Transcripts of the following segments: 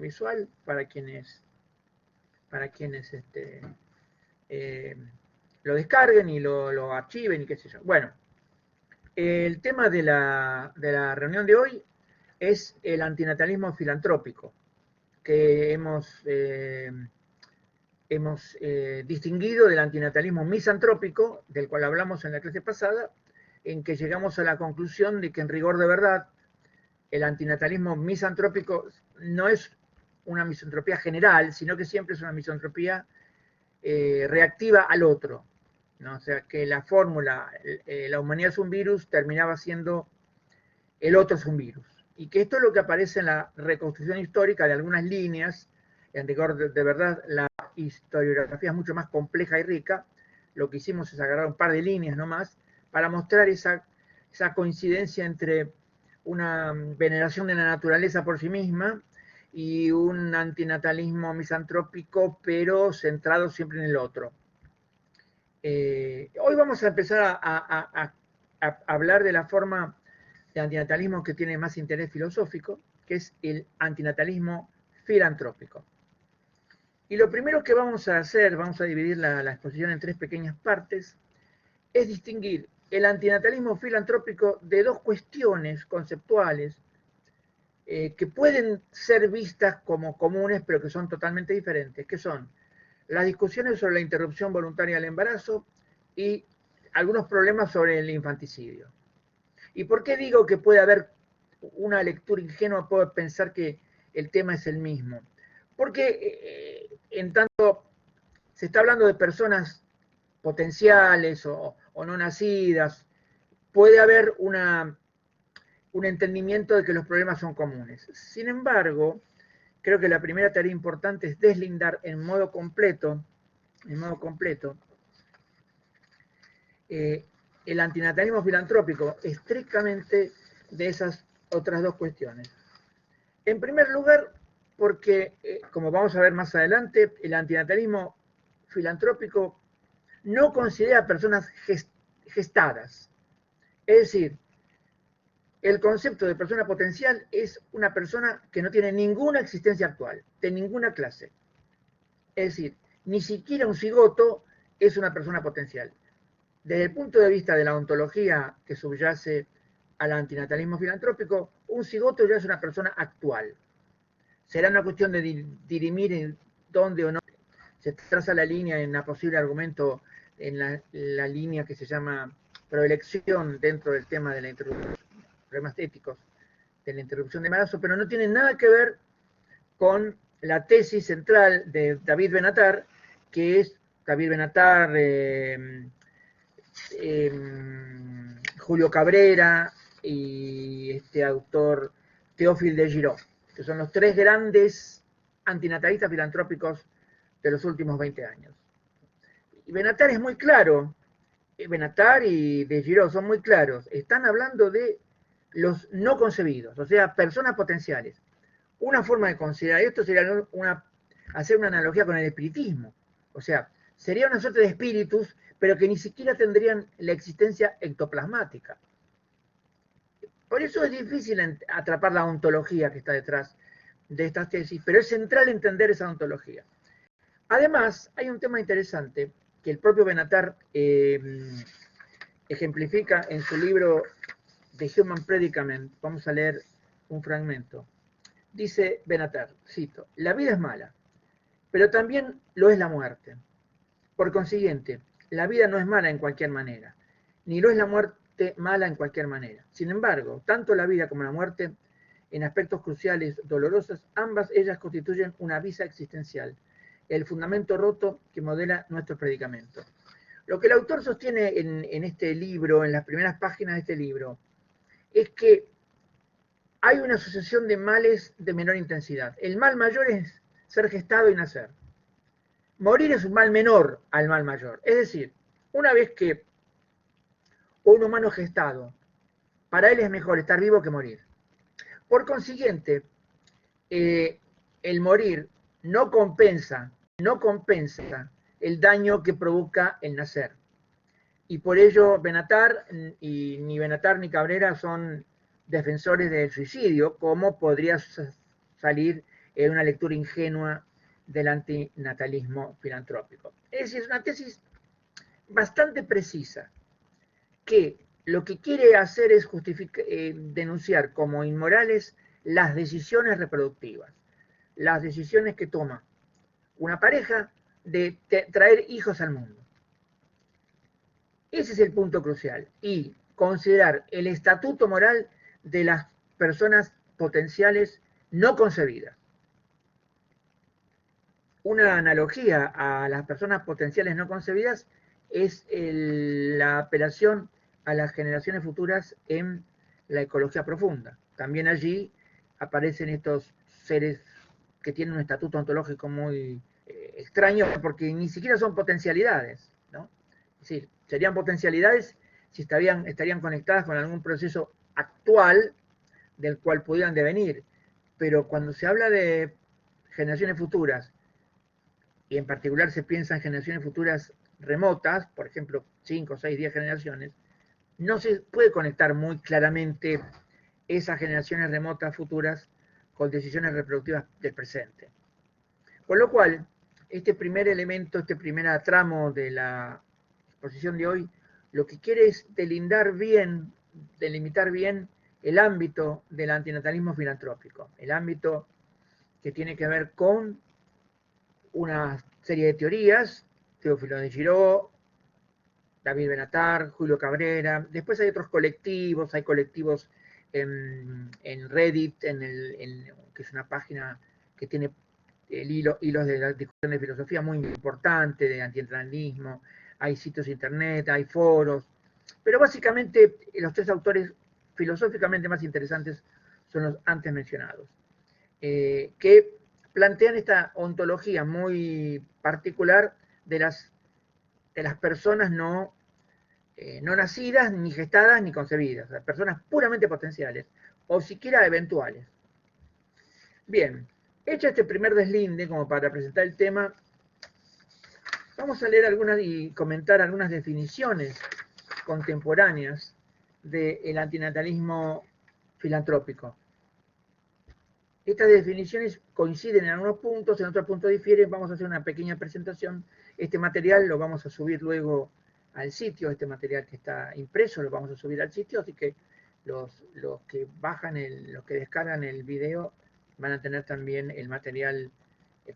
visual para quienes lo descarguen y lo archiven y qué sé yo. Bueno, el tema de la reunión de hoy es el antinatalismo filantrópico, que hemos distinguido del antinatalismo misantrópico, del cual hablamos en la clase pasada, en que llegamos a la conclusión de que en rigor de verdad el antinatalismo misantrópico no es una misantropía general, sino que siempre es una misantropía reactiva al otro, ¿no? O sea, que la fórmula, la humanidad es un virus, terminaba siendo el otro es un virus. Y que esto es lo que aparece en la reconstrucción histórica de algunas líneas. En rigor de verdad, la historiografía es mucho más compleja y rica. Lo que hicimos es agarrar un par de líneas nomás para mostrar esa coincidencia entre una veneración de la naturaleza por sí misma y un antinatalismo misantrópico, pero centrado siempre en el otro. Hoy vamos a empezar a hablar de la forma de antinatalismo que tiene más interés filosófico, que es el antinatalismo filantrópico. Y lo primero que vamos a hacer, vamos a dividir la exposición en tres pequeñas partes, es distinguir el antinatalismo filantrópico de dos cuestiones conceptuales que pueden ser vistas como comunes, pero que son totalmente diferentes, que son las discusiones sobre la interrupción voluntaria del embarazo y algunos problemas sobre el infanticidio. ¿Y por qué digo que puede haber una lectura ingenua, puedo pensar que el tema es el mismo? Porque en tanto se está hablando de personas potenciales o no nacidas, puede haber un entendimiento de que los problemas son comunes. Sin embargo, creo que la primera tarea importante es deslindar en modo completo el antinatalismo filantrópico estrictamente de esas otras dos cuestiones. En primer lugar, porque, como vamos a ver más adelante, el antinatalismo filantrópico no considera personas gestadas. Es decir, el concepto de persona potencial es una persona que no tiene ninguna existencia actual, de ninguna clase. Es decir, ni siquiera un cigoto es una persona potencial. Desde el punto de vista de la ontología que subyace al antinatalismo filantrópico, un cigoto ya es una persona actual. Será una cuestión de dirimir en dónde o no se traza la línea en una posible argumento en la línea que se llama proelección dentro del tema de la interrupción, problemas éticos de la interrupción de embarazo, pero no tiene nada que ver con la tesis central de David Benatar, que es David Benatar, Julio Cabrera y este autor Théophile de Giraud, que son los tres grandes antinatalistas filantrópicos de los últimos 20 años. Y Benatar es muy claro, Benatar y de Giraud son muy claros, están hablando de los no concebidos, o sea, personas potenciales. Una forma de considerar esto sería hacer una analogía con el espiritismo, o sea, sería una suerte de espíritus, pero que ni siquiera tendrían la existencia ectoplasmática. Por eso es difícil atrapar la ontología que está detrás de estas tesis, pero es central entender esa ontología. Además, hay un tema interesante que el propio Benatar ejemplifica en su libro The Human Predicament. Vamos a leer un fragmento. Dice Benatar, cito, la vida es mala, pero también lo es la muerte. Por consiguiente, la vida no es mala en cualquier manera, ni lo es la muerte mala en cualquier manera. Sin embargo, tanto la vida como la muerte, en aspectos cruciales dolorosos, ambas ellas constituyen una visa existencial, el fundamento roto que modela nuestro predicamento. Lo que el autor sostiene en este libro, en las primeras páginas de este libro, es que hay una asociación de males de menor intensidad. El mal mayor es ser gestado y nacer. Morir es un mal menor al mal mayor. Es decir, una vez que un humano gestado, para él es mejor estar vivo que morir. Por consiguiente, el morir no compensa el daño que provoca el nacer. Y por ello Benatar, y ni Benatar ni Cabrera son defensores del suicidio, como podría salir en una lectura ingenua del antinatalismo filantrópico. Es decir, es una tesis bastante precisa, que lo que quiere hacer es denunciar como inmorales las decisiones reproductivas, las decisiones que toma una pareja de traer hijos al mundo. Ese es el punto crucial. Y considerar el estatuto moral de las personas potenciales no concebidas. Una analogía a las personas potenciales no concebidas es la apelación a las generaciones futuras en la ecología profunda. También allí aparecen estos seres que tienen un estatuto ontológico muy extraño, porque ni siquiera son potencialidades, ¿no? Es decir, serían potencialidades si estarían conectadas con algún proceso actual del cual pudieran devenir. Pero cuando se habla de generaciones futuras, y en particular se piensa en generaciones futuras remotas, por ejemplo, 5, 6, 10 generaciones, no se puede conectar muy claramente esas generaciones remotas futuras con decisiones reproductivas del presente. Con lo cual, este primer elemento, este primer tramo de la exposición de hoy, lo que quiere es delimitar bien el ámbito del antinatalismo filantrópico, el ámbito que tiene que ver con una serie de teorías, Teófilo de Giraud, David Benatar, Julio Cabrera. Después hay otros colectivos, hay colectivos en Reddit, que es una página que tiene hilos de la discusión de filosofía muy importante, de antientranalismo. Hay sitios de internet, hay foros. Pero básicamente los tres autores filosóficamente más interesantes son los antes mencionados, que plantean esta ontología muy particular de las personas no nacidas, ni gestadas, ni concebidas, o sea, personas puramente potenciales, o siquiera eventuales. Bien, hecho este primer deslinde como para presentar el tema, vamos a leer algunas y comentar algunas definiciones contemporáneas del antinatalismo filantrópico. Estas definiciones coinciden en algunos puntos, en otros puntos difieren. Vamos a hacer una pequeña presentación. Este material lo vamos a subir luego al sitio, este material que está impreso lo vamos a subir al sitio, así que los que los que descargan el video van a tener también el material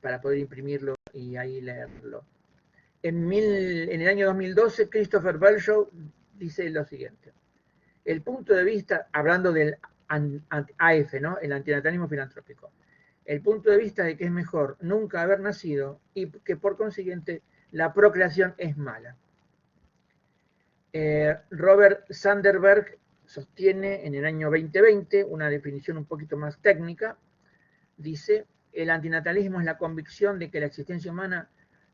para poder imprimirlo y ahí leerlo. En el año 2012, Christopher Belshaw dice lo siguiente: el punto de vista, hablando del AF, ¿no? El antinatalismo filantrópico, el punto de vista de que es mejor nunca haber nacido y que por consiguiente la procreación es mala. Robert Sanderberg sostiene en el año 2020 una definición un poquito más técnica. Dice: el antinatalismo es la convicción de que la existencia humana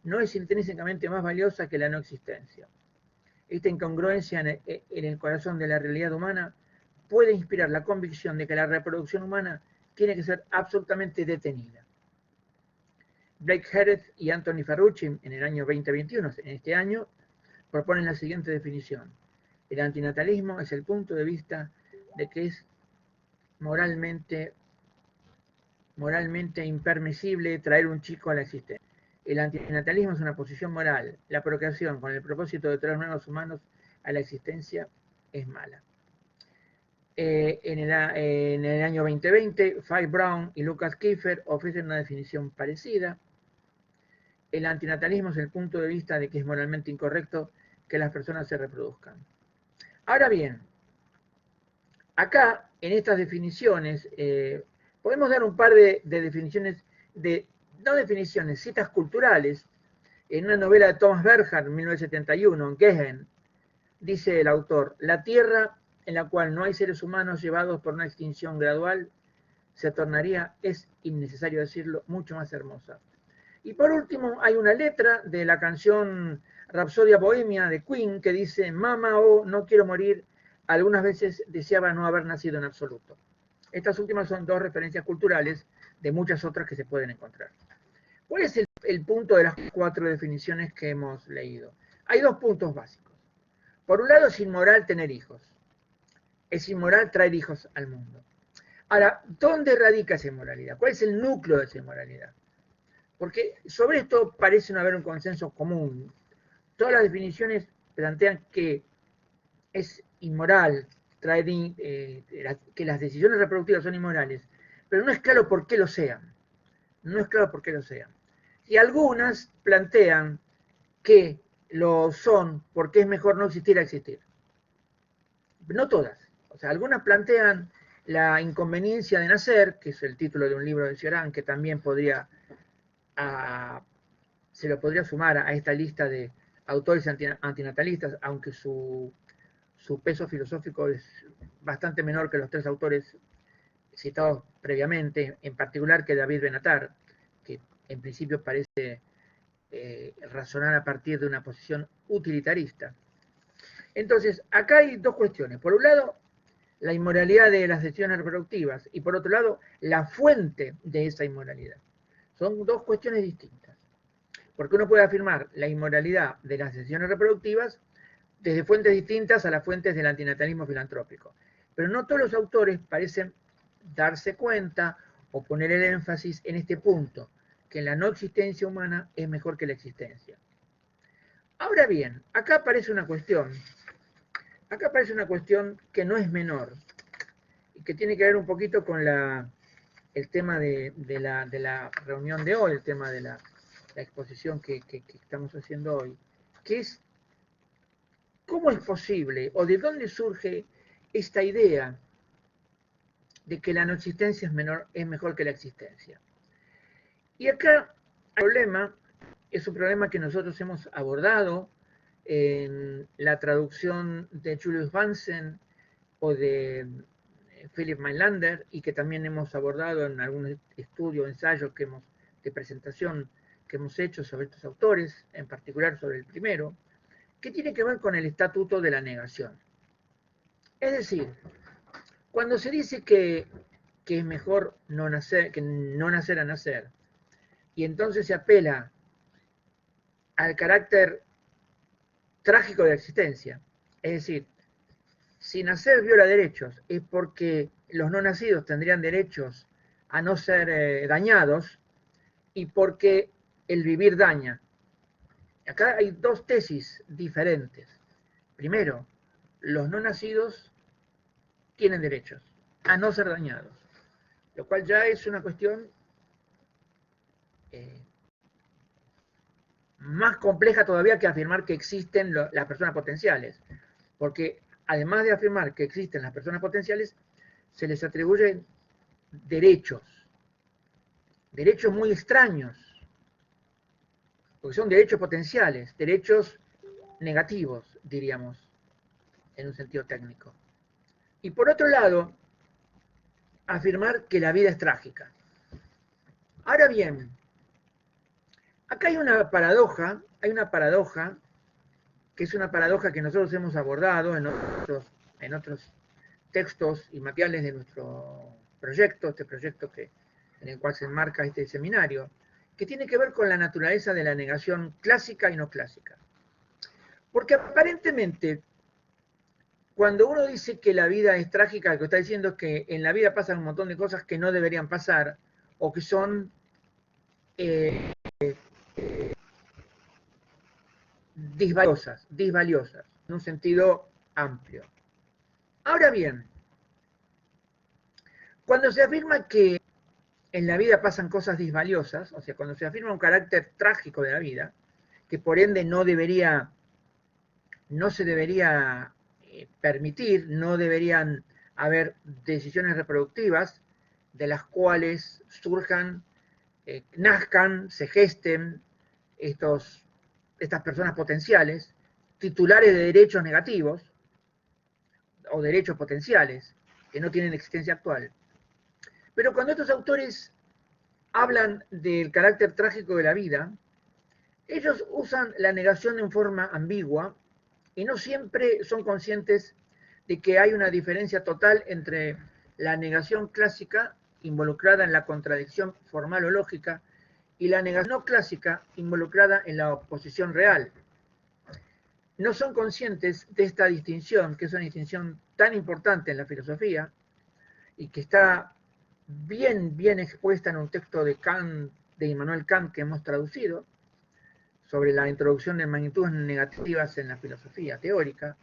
no es intrínsecamente más valiosa que la no existencia. Esta incongruencia en el corazón de la realidad humana puede inspirar la convicción de que la reproducción humana tiene que ser absolutamente detenida. Blake Jerez y Anthony Ferrucci en el año 2021, en este año, proponen la siguiente definición: el antinatalismo es el punto de vista de que es moralmente impermisible traer un chico a la existencia. El antinatalismo es una posición moral. La procreación con el propósito de traer nuevos humanos a la existencia es mala. En el año 2020, Fay Brown y Lucas Kiefer ofrecen una definición parecida. El antinatalismo es el punto de vista de que es moralmente incorrecto que las personas se reproduzcan. Ahora bien, acá en estas definiciones podemos dar un par de definiciones, no definiciones, citas culturales. En una novela de Thomas Bernhard, 1971, Gehen, dice el autor: la tierra en la cual no hay seres humanos llevados por una extinción gradual se tornaría, es innecesario decirlo, mucho más hermosa. Y por último, hay una letra de la canción Rapsodia Bohemia de Queen que dice: Mama, oh, no quiero morir, algunas veces deseaba no haber nacido en absoluto. Estas últimas son dos referencias culturales de muchas otras que se pueden encontrar. ¿Cuál es el punto de las 4 definiciones que hemos leído? Hay 2 puntos básicos. Por un lado, es inmoral tener hijos. Es inmoral traer hijos al mundo. Ahora, ¿dónde radica esa inmoralidad? ¿Cuál es el núcleo de esa inmoralidad? Porque sobre esto parece no haber un consenso común. Todas las definiciones plantean que es inmoral que las decisiones reproductivas son inmorales, pero no es claro por qué lo sean. No es claro por qué lo sean. Y algunas plantean que lo son porque es mejor no existir a existir. No todas. O sea, algunas plantean la inconveniencia de nacer, que es el título de un libro de Cioran, que también se lo podría sumar a esta lista de autores antinatalistas, aunque su peso filosófico es bastante menor que los tres autores citados previamente, en particular que David Benatar, que en principio parece razonar a partir de una posición utilitarista. Entonces, acá hay dos cuestiones. Por un lado, la inmoralidad de las decisiones reproductivas y por otro lado, la fuente de esa inmoralidad. Son dos cuestiones distintas. Porque uno puede afirmar la inmoralidad de las decisiones reproductivas desde fuentes distintas a las fuentes del antinatalismo filantrópico. Pero no todos los autores parecen darse cuenta o poner el énfasis en este punto, que la no existencia humana es mejor que la existencia. Ahora bien, acá aparece una cuestión que no es menor y que tiene que ver un poquito con el tema de la reunión de hoy, el tema de la exposición que estamos haciendo hoy, que es cómo es posible o de dónde surge esta idea de que la no existencia es mejor que la existencia. Y acá el problema es un problema que nosotros hemos abordado en la traducción de Julius Vansen o de Philip Mailander y que también hemos abordado en algún estudio o ensayo de presentación que hemos hecho sobre estos autores, en particular sobre el primero, que tiene que ver con el estatuto de la negación. Es decir, cuando se dice que es mejor no nacer, que no nacer a nacer, y entonces se apela al carácter trágico de la existencia, es decir, si nacer viola derechos es porque los no nacidos tendrían derechos a no ser dañados y porque el vivir daña. Acá hay dos tesis diferentes. Primero, los no nacidos tienen derechos a no ser dañados, lo cual ya es una cuestión más compleja todavía que afirmar que existen las personas potenciales, porque además de afirmar que existen las personas potenciales, se les atribuyen derechos muy extraños, porque son derechos potenciales, derechos negativos, diríamos, en un sentido técnico. Y por otro lado, afirmar que la vida es trágica. Ahora bien, acá hay una paradoja que es una paradoja que nosotros hemos abordado en otros textos y materiales de nuestro proyecto, este proyecto en el cual se enmarca este seminario, que tiene que ver con la naturaleza de la negación clásica y no clásica. Porque aparentemente, cuando uno dice que la vida es trágica, lo que está diciendo es que en la vida pasan un montón de cosas que no deberían pasar o que son disvaliosas, en un sentido amplio. Ahora bien, cuando se afirma que en la vida pasan cosas disvaliosas, o sea, cuando se afirma un carácter trágico de la vida, que por ende no se debería permitir, no deberían haber decisiones reproductivas de las cuales surjan, nazcan, se gesten estas personas potenciales, titulares de derechos negativos o derechos potenciales que no tienen existencia actual. Pero cuando estos autores hablan del carácter trágico de la vida, ellos usan la negación en forma ambigua y no siempre son conscientes de que hay una diferencia total entre la negación clásica involucrada en la contradicción formal o lógica y la negación no clásica involucrada en la oposición real. No son conscientes de esta distinción, que es una distinción tan importante en la filosofía y que está bien expuesta en un texto de Kant, de Immanuel Kant, que hemos traducido, sobre la introducción de magnitudes negativas en la filosofía teórica.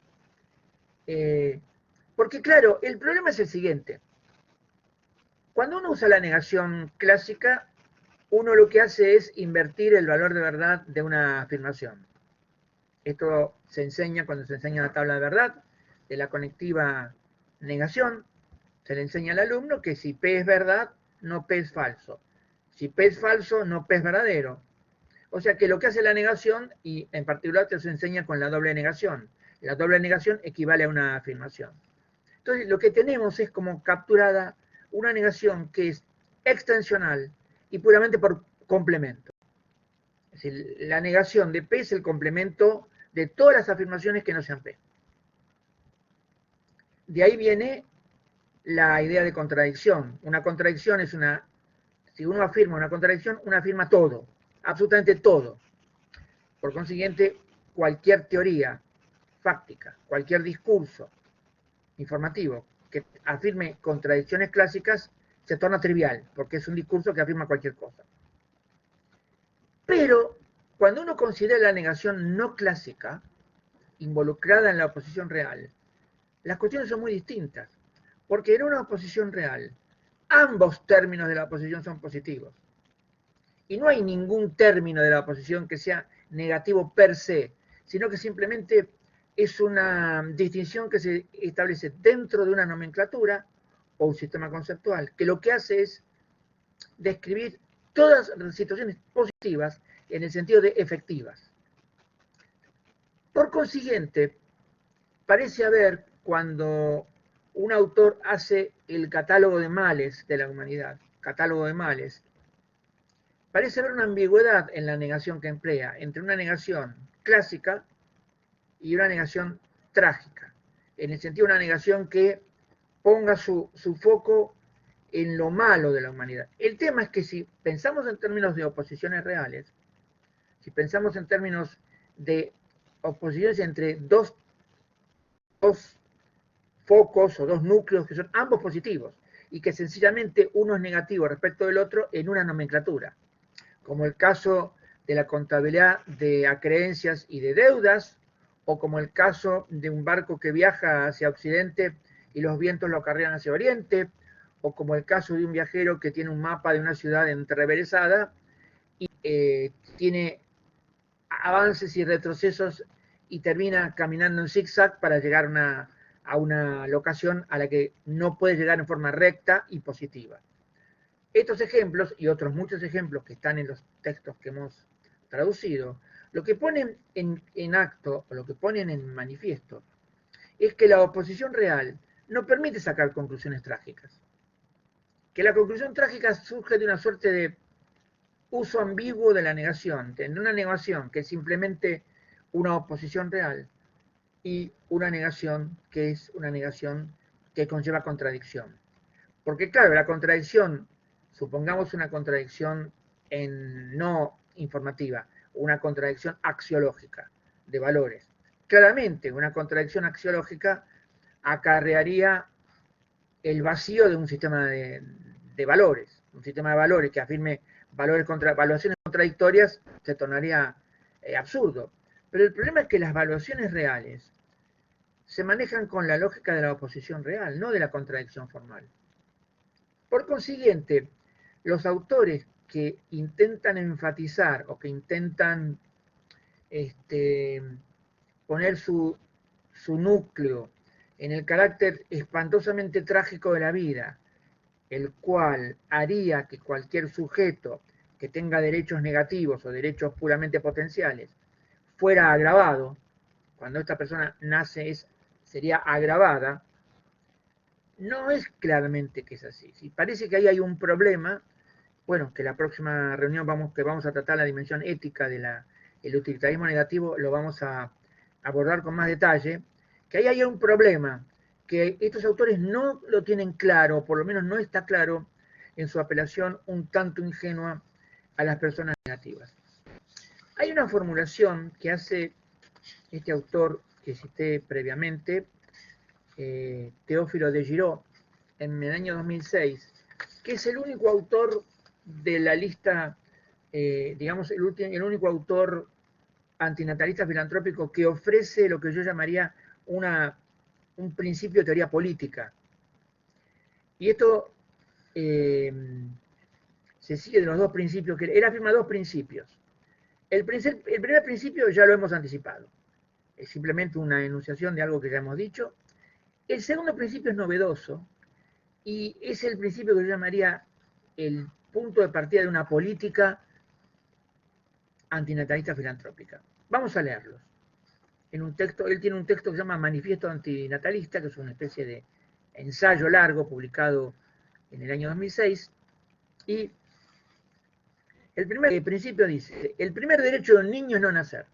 Porque claro, el problema es el siguiente. Cuando uno usa la negación clásica, uno lo que hace es invertir el valor de verdad de una afirmación. Esto se enseña cuando se enseña la tabla de verdad, de la conectiva negación. Se le enseña al alumno que si P es verdad, no P es falso. Si P es falso, no P es verdadero. O sea que lo que hace la negación, y en particular te se enseña con la doble negación. La doble negación equivale a una afirmación. Entonces lo que tenemos es como capturada una negación que es extensional y puramente por complemento. Es decir, la negación de P es el complemento de todas las afirmaciones que no sean P. De ahí viene la idea de contradicción. Una contradicción es una, si uno afirma una contradicción, uno afirma todo, absolutamente todo. Por consiguiente, cualquier teoría fáctica, cualquier discurso informativo que afirme contradicciones clásicas se torna trivial, porque es un discurso que afirma cualquier cosa. Pero cuando uno considera la negación no clásica, involucrada en la oposición real, las cuestiones son muy distintas, porque en una oposición real, ambos términos de la oposición son positivos. Y no hay ningún término de la oposición que sea negativo per se, sino que simplemente es una distinción que se establece dentro de una nomenclatura o un sistema conceptual, que lo que hace es describir todas las situaciones positivas en el sentido de efectivas. Por consiguiente, parece haber, cuando un autor hace el catálogo de males de la humanidad, catálogo de males, parece haber una ambigüedad en la negación que emplea, entre una negación clásica y una negación trágica, en el sentido de una negación que ponga su foco en lo malo de la humanidad. El tema es que si pensamos en términos de oposiciones reales, si pensamos en términos de oposiciones entre dos focos o dos núcleos que son ambos positivos y que sencillamente uno es negativo respecto del otro en una nomenclatura, como el caso de la contabilidad de acreencias y de deudas, o como el caso de un barco que viaja hacia Occidente y los vientos lo acarrean hacia Oriente, o como el caso de un viajero que tiene un mapa de una ciudad entreverezada y tiene avances y retrocesos y termina caminando en zigzag para llegar a una locación a la que no puede llegar en forma recta y positiva. Estos ejemplos y otros muchos ejemplos que están en los textos que hemos traducido, lo que ponen en acto, o lo que ponen en manifiesto, es que la oposición real no permite sacar conclusiones trágicas. Que la conclusión trágica surge de una suerte de uso ambiguo de la negación, de una negación que es simplemente una oposición real y una negación que es una negación que conlleva contradicción. Porque claro, la contradicción, supongamos una contradicción no informativa, una contradicción axiológica de valores. Claramente, una contradicción axiológica acarrearía el vacío de un sistema de valores. Un sistema de valores que afirme evaluaciones contradictorias se tornaría absurdo. Pero el problema es que las evaluaciones reales se manejan con la lógica de la oposición real, no de la contradicción formal. Por consiguiente, los autores que intentan enfatizar o que intentan poner su núcleo en el carácter espantosamente trágico de la vida, el cual haría que cualquier sujeto que tenga derechos negativos o derechos puramente potenciales fuera agravado, cuando esta persona nace sería agravada, no es claramente que es así. Si parece que ahí hay un problema, bueno, que la próxima reunión que vamos a tratar la dimensión ética del utilitarismo negativo, lo vamos a abordar con más detalle, que ahí hay un problema, que estos autores no lo tienen claro, o por lo menos no está claro en su apelación un tanto ingenua a las personas negativas. Hay una formulación que hace este autor que cité previamente, Teófilo de Giraud, en el año 2006, que es el único autor de la lista, digamos, el único autor antinatalista filantrópico que ofrece lo que yo llamaría un principio de teoría política. Y esto se sigue de los dos principios, que él afirma dos principios. El primer principio ya lo hemos anticipado, es simplemente una enunciación de algo que ya hemos dicho. El segundo principio es novedoso y es el principio que yo llamaría el punto de partida de una política antinatalista filantrópica. Vamos a leerlos. En un texto, él tiene un texto que se llama Manifiesto Antinatalista, que es una especie de ensayo largo publicado en el año 2006, y el primer principio dice: el primer derecho de un niño es no nacer.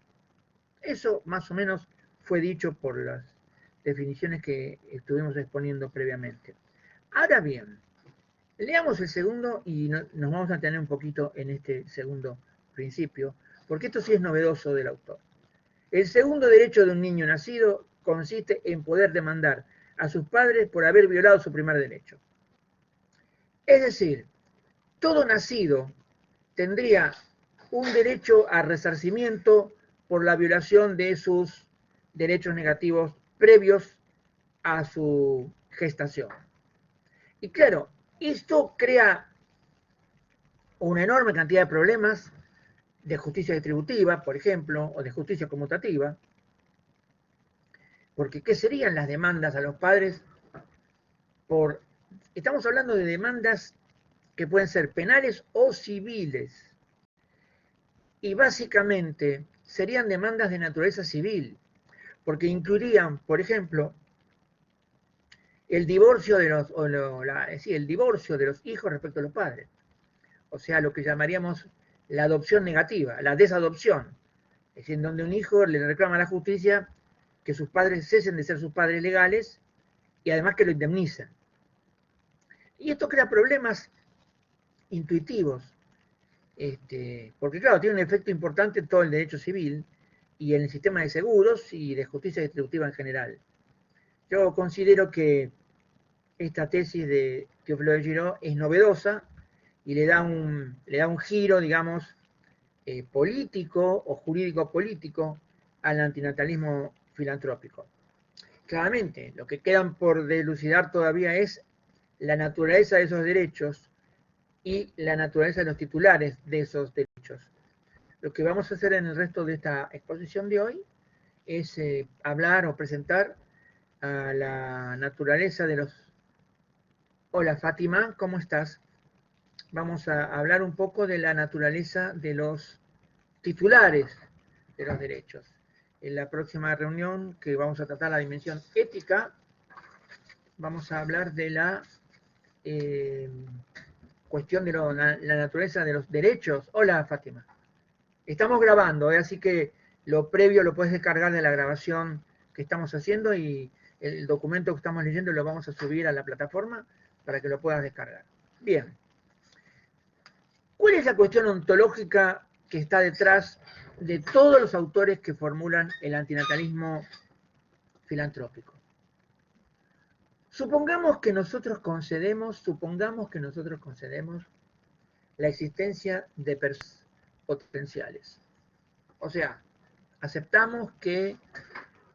Eso más o menos fue dicho por las definiciones que estuvimos exponiendo previamente. Ahora bien, leamos el segundo y nos vamos a tener un poquito en este segundo principio, porque esto sí es novedoso del autor. El segundo derecho de un niño nacido consiste en poder demandar a sus padres por haber violado su primer derecho. Es decir, todo nacido tendría un derecho a resarcimiento por la violación de sus derechos negativos previos a su gestación. Y claro, esto crea una enorme cantidad de problemas de justicia distributiva, por ejemplo, o de justicia conmutativa, porque ¿qué serían las demandas a los padres? Estamos hablando de demandas que pueden ser penales o civiles, y básicamente serían demandas de naturaleza civil, porque incluirían, por ejemplo, el divorcio de el divorcio de los hijos respecto a los padres, o sea, lo que llamaríamos la adopción negativa, la desadopción, es decir, en donde un hijo le reclama a la justicia que sus padres cesen de ser sus padres legales y además que lo indemnicen. Y esto crea problemas intuitivos, porque claro, tiene un efecto importante en todo el derecho civil y en el sistema de seguros y de justicia distributiva en general. Yo considero que esta tesis de Teófilo de Giraud es novedosa y le da un giro, digamos, político o jurídico-político al antinatalismo filantrópico. Claramente, lo que quedan por delucidar todavía es la naturaleza de esos derechos y la naturaleza de los titulares de esos derechos. Lo que vamos a hacer en el resto de esta exposición de hoy es hablar o presentar a la naturaleza de los... Hola Fátima, ¿cómo estás? Vamos a hablar un poco de la naturaleza de los titulares de los derechos. En la próxima reunión, que vamos a tratar la dimensión ética, vamos a hablar de la cuestión de la naturaleza de los derechos. Hola Fátima. Estamos grabando, así que lo previo lo puedes descargar de la grabación que estamos haciendo y el documento que estamos leyendo lo vamos a subir a la plataforma para que lo puedas descargar. Bien. ¿Cuál es la cuestión ontológica que está detrás de todos los autores que formulan el antinatalismo filantrópico? Supongamos que nosotros concedemos la existencia de personas potenciales. O sea, aceptamos que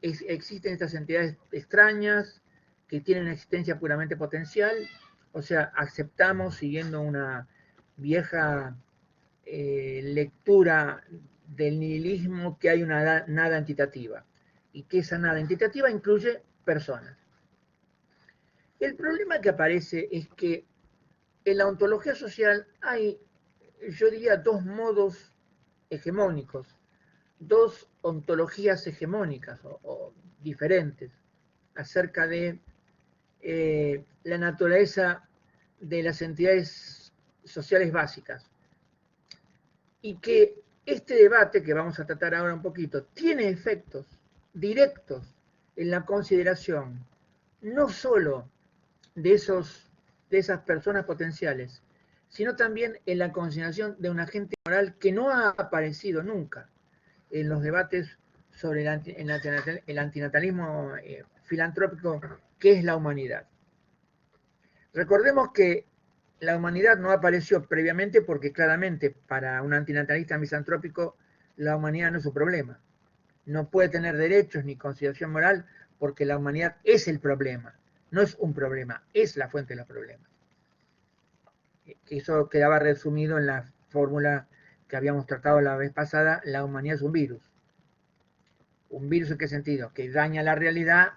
existen estas entidades extrañas que tienen una existencia puramente potencial, o sea, aceptamos, siguiendo una vieja lectura del nihilismo, que hay una nada entitativa, y que esa nada entitativa incluye personas. El problema que aparece es que en la ontología social hay, yo diría, dos modos hegemónicos, dos ontologías hegemónicas o diferentes acerca de la naturaleza de las entidades sociales básicas. Y que este debate que vamos a tratar ahora un poquito tiene efectos directos en la consideración no solo de esas personas potenciales, sino también en la consideración de un agente moral que no ha aparecido nunca en los debates sobre el antinatalismo filantrópico, que es la humanidad. Recordemos que la humanidad no apareció previamente porque claramente para un antinatalista misantrópico la humanidad no es un problema. No puede tener derechos ni consideración moral porque la humanidad es el problema. No es un problema, es la fuente de los problemas. Eso quedaba resumido en la fórmula que habíamos tratado la vez pasada: la humanidad es un virus. ¿Un virus en qué sentido? Que daña la realidad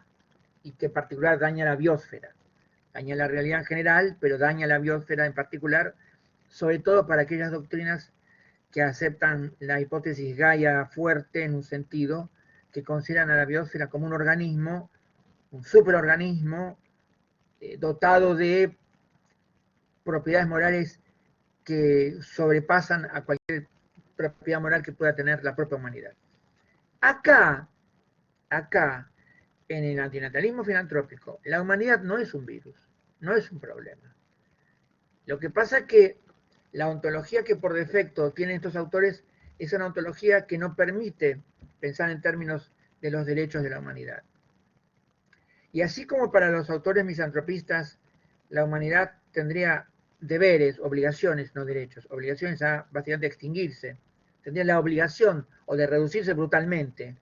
y que en particular daña la biosfera. Daña la realidad en general, pero daña la biosfera en particular, sobre todo para aquellas doctrinas que aceptan la hipótesis Gaia fuerte en un sentido, que consideran a la biosfera como un organismo, un superorganismo, dotado de propiedades morales que sobrepasan a cualquier propiedad moral que pueda tener la propia humanidad. Acá, en el antinatalismo filantrópico, la humanidad no es un virus, no es un problema. Lo que pasa es que la ontología que por defecto tienen estos autores es una ontología que no permite pensar en términos de los derechos de la humanidad. Y así como para los autores misantropistas la humanidad tendría deberes, obligaciones, no derechos, obligaciones a básicamente extinguirse, tendría la obligación o de reducirse brutalmente,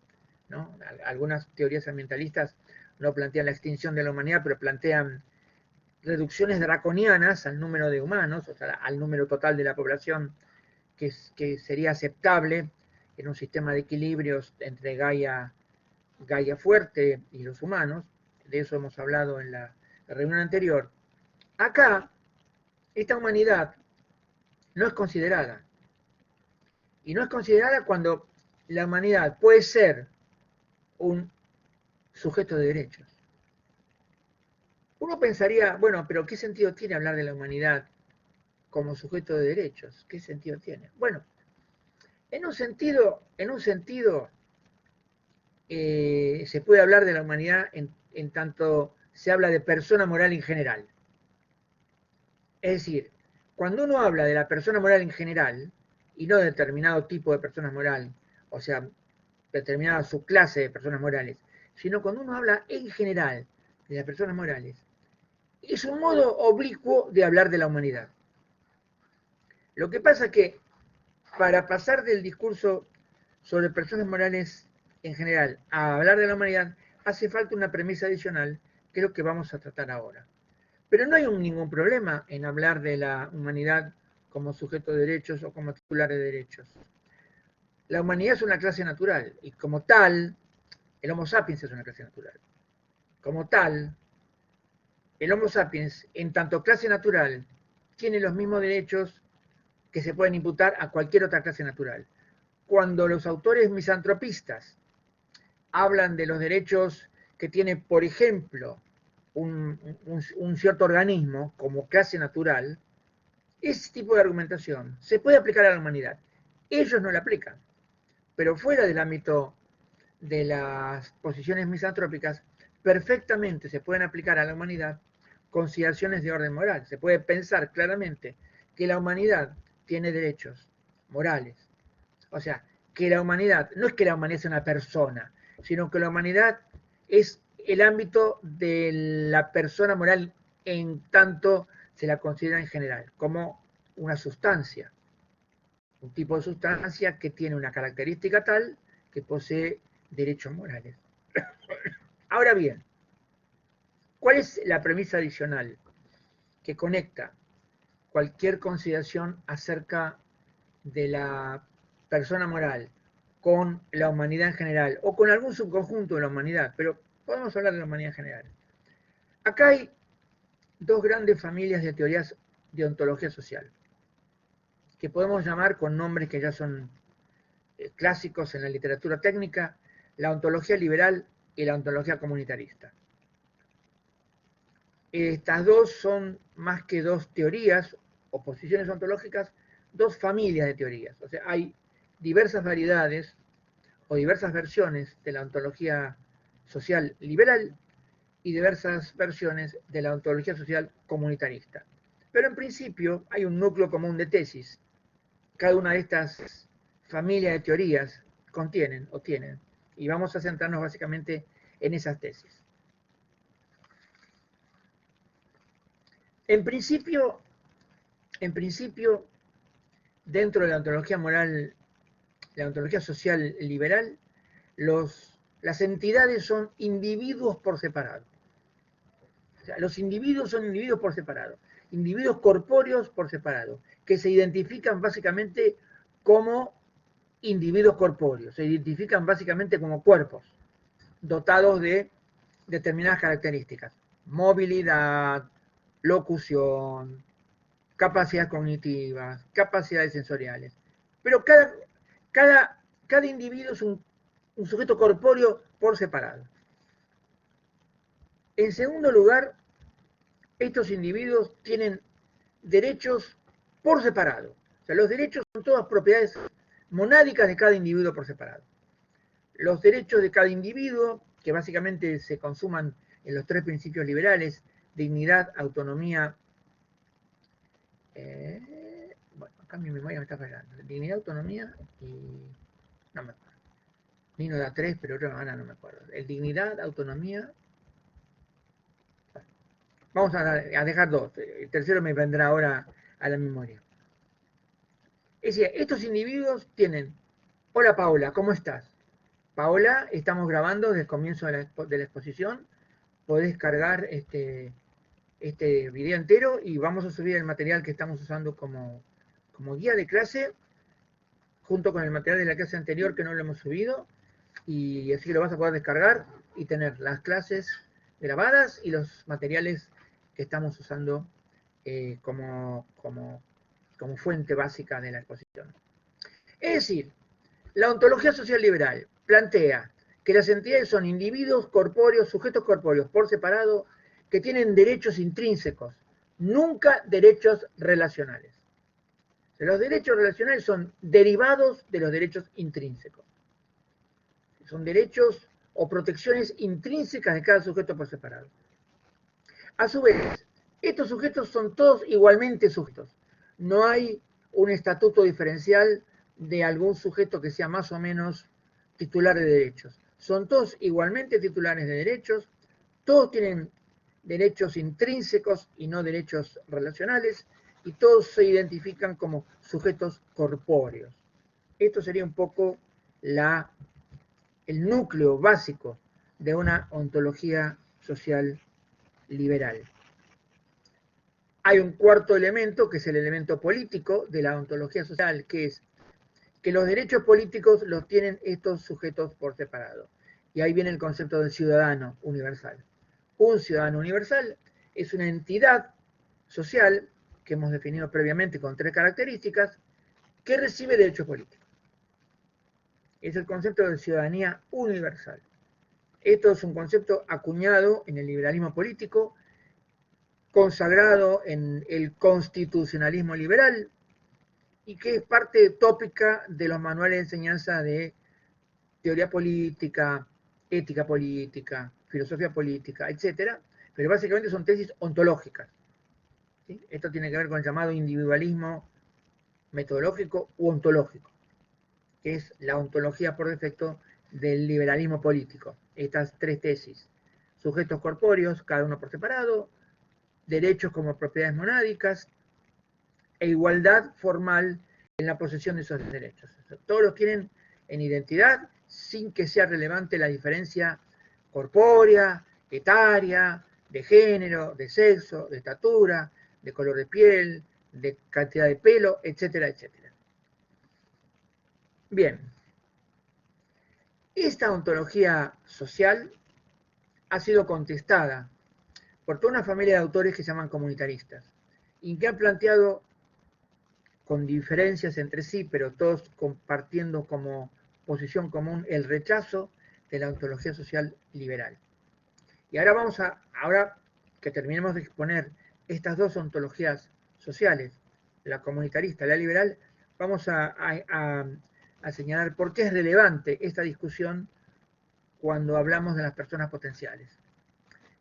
¿no? Algunas teorías ambientalistas no plantean la extinción de la humanidad, pero plantean reducciones draconianas al número de humanos, o sea, al número total de la población que sería aceptable en un sistema de equilibrios entre Gaia fuerte y los humanos. De eso hemos hablado en la reunión anterior. Acá, esta humanidad no es considerada. Y no es considerada cuando la humanidad puede ser un sujeto de derechos. Uno pensaría, bueno, pero ¿qué sentido tiene hablar de la humanidad como sujeto de derechos? ¿Qué sentido tiene? Bueno, en un sentido se puede hablar de la humanidad en tanto se habla de persona moral en general. Es decir, cuando uno habla de la persona moral en general, y no de determinado tipo de personas moral, o sea, determinada subclase de personas morales, sino cuando uno habla en general de las personas morales, es un modo oblicuo de hablar de la humanidad. Lo que pasa es que para pasar del discurso sobre personas morales en general a hablar de la humanidad, hace falta una premisa adicional, que es lo que vamos a tratar ahora. Pero no hay ningún problema en hablar de la humanidad como sujeto de derechos o como titular de derechos. La humanidad es una clase natural y como tal, el Homo sapiens es una clase natural. Como tal, el Homo sapiens, en tanto clase natural, tiene los mismos derechos que se pueden imputar a cualquier otra clase natural. Cuando los autores misantropistas hablan de los derechos que tiene, por ejemplo, un cierto organismo como clase natural, ese tipo de argumentación se puede aplicar a la humanidad. Ellos no la aplican, pero fuera del ámbito de las posiciones misantrópicas, perfectamente se pueden aplicar a la humanidad consideraciones de orden moral. Se puede pensar claramente que la humanidad tiene derechos morales. O sea, que la humanidad, no es que la humanidad sea una persona, sino que la humanidad es el ámbito de la persona moral en tanto se la considera en general, como una sustancia, un tipo de sustancia que tiene una característica tal que posee derechos morales. Ahora bien, ¿cuál es la premisa adicional que conecta cualquier consideración acerca de la persona moral con la humanidad en general o con algún subconjunto de la humanidad? Pero podemos hablar de la humanidad en general. Acá hay dos grandes familias de teorías de ontología social, que podemos llamar con nombres que ya son clásicos en la literatura técnica: la ontología liberal y la ontología comunitarista. Estas dos son más que dos teorías o posiciones ontológicas, dos familias de teorías. O sea, hay diversas variedades o diversas versiones de la ontología social liberal y diversas versiones de la ontología social comunitarista. Pero en principio hay un núcleo común de tesis. Cada una de estas familias de teorías contienen o tienen, y vamos a centrarnos básicamente en esas tesis. En principio, en principio, dentro de la ontología moral, la ontología social liberal, las entidades son individuos por separado. O sea, los individuos son individuos por separado, individuos corpóreos por separado, que se identifican básicamente como individuos corpóreos, se identifican básicamente como cuerpos dotados de determinadas características: movilidad, locución, capacidades cognitivas, capacidades sensoriales. Pero cada individuo es un sujeto corpóreo por separado. En segundo lugar, estos individuos tienen derechos por separado. O sea, los derechos son todas propiedades monádicas de cada individuo por separado. Los derechos de cada individuo, que básicamente se consuman en los tres principios liberales: dignidad, autonomía, bueno, acá mi memoria me está fallando, dignidad, autonomía y no me acuerdo. Nino da tres, pero ahora no me acuerdo. El dignidad, autonomía. Vamos a dejar dos. El tercero me vendrá ahora a la memoria. Es decir, estos individuos tienen: hola Paola, ¿cómo estás? Paola, estamos grabando desde el comienzo de la exposición. Podés cargar este video entero y vamos a subir el material que estamos usando como guía de clase, junto con el material de la clase anterior que no lo hemos subido, y así lo vas a poder descargar y tener las clases grabadas y los materiales que estamos usando como fuente básica de la exposición. Es decir, la ontología social liberal plantea que las entidades son individuos corpóreos, sujetos corpóreos por separado, que tienen derechos intrínsecos, nunca derechos relacionales. Los derechos relacionales son derivados de los derechos intrínsecos. Son derechos o protecciones intrínsecas de cada sujeto por separado. A su vez, estos sujetos son todos igualmente sujetos. No hay un estatuto diferencial de algún sujeto que sea más o menos titular de derechos. Son todos igualmente titulares de derechos, todos tienen derechos intrínsecos y no derechos relacionales, y todos se identifican como sujetos corpóreos. Esto sería un poco el núcleo básico de una ontología social liberal. Hay un cuarto elemento, que es el elemento político de la ontología social, que es que los derechos políticos los tienen estos sujetos por separado. Y ahí viene el concepto del ciudadano universal. Un ciudadano universal es una entidad social que hemos definido previamente con tres características, que recibe derechos políticos. Es el concepto de ciudadanía universal. Esto es un concepto acuñado en el liberalismo político, consagrado en el constitucionalismo liberal, y que es parte tópica de los manuales de enseñanza de teoría política, ética política, filosofía política, etc. Pero básicamente son tesis ontológicas. ¿Sí? Esto tiene que ver con el llamado individualismo metodológico u ontológico, que es la ontología por defecto del liberalismo político. Estas tres tesis: sujetos corpóreos, cada uno por separado; derechos como propiedades monádicas; e igualdad formal en la posesión de esos derechos. Todos los tienen en identidad, sin que sea relevante la diferencia corpórea, etaria, de género, de sexo, de estatura, de color de piel, de cantidad de pelo, etcétera, etcétera. Bien, esta ontología social ha sido contestada por toda una familia de autores que se llaman comunitaristas, y que han planteado, con diferencias entre sí, pero todos compartiendo como posición común el rechazo de la ontología social liberal. Y ahora que terminemos de exponer estas dos ontologías sociales, la comunitarista y la liberal, vamos a señalar por qué es relevante esta discusión cuando hablamos de las personas potenciales.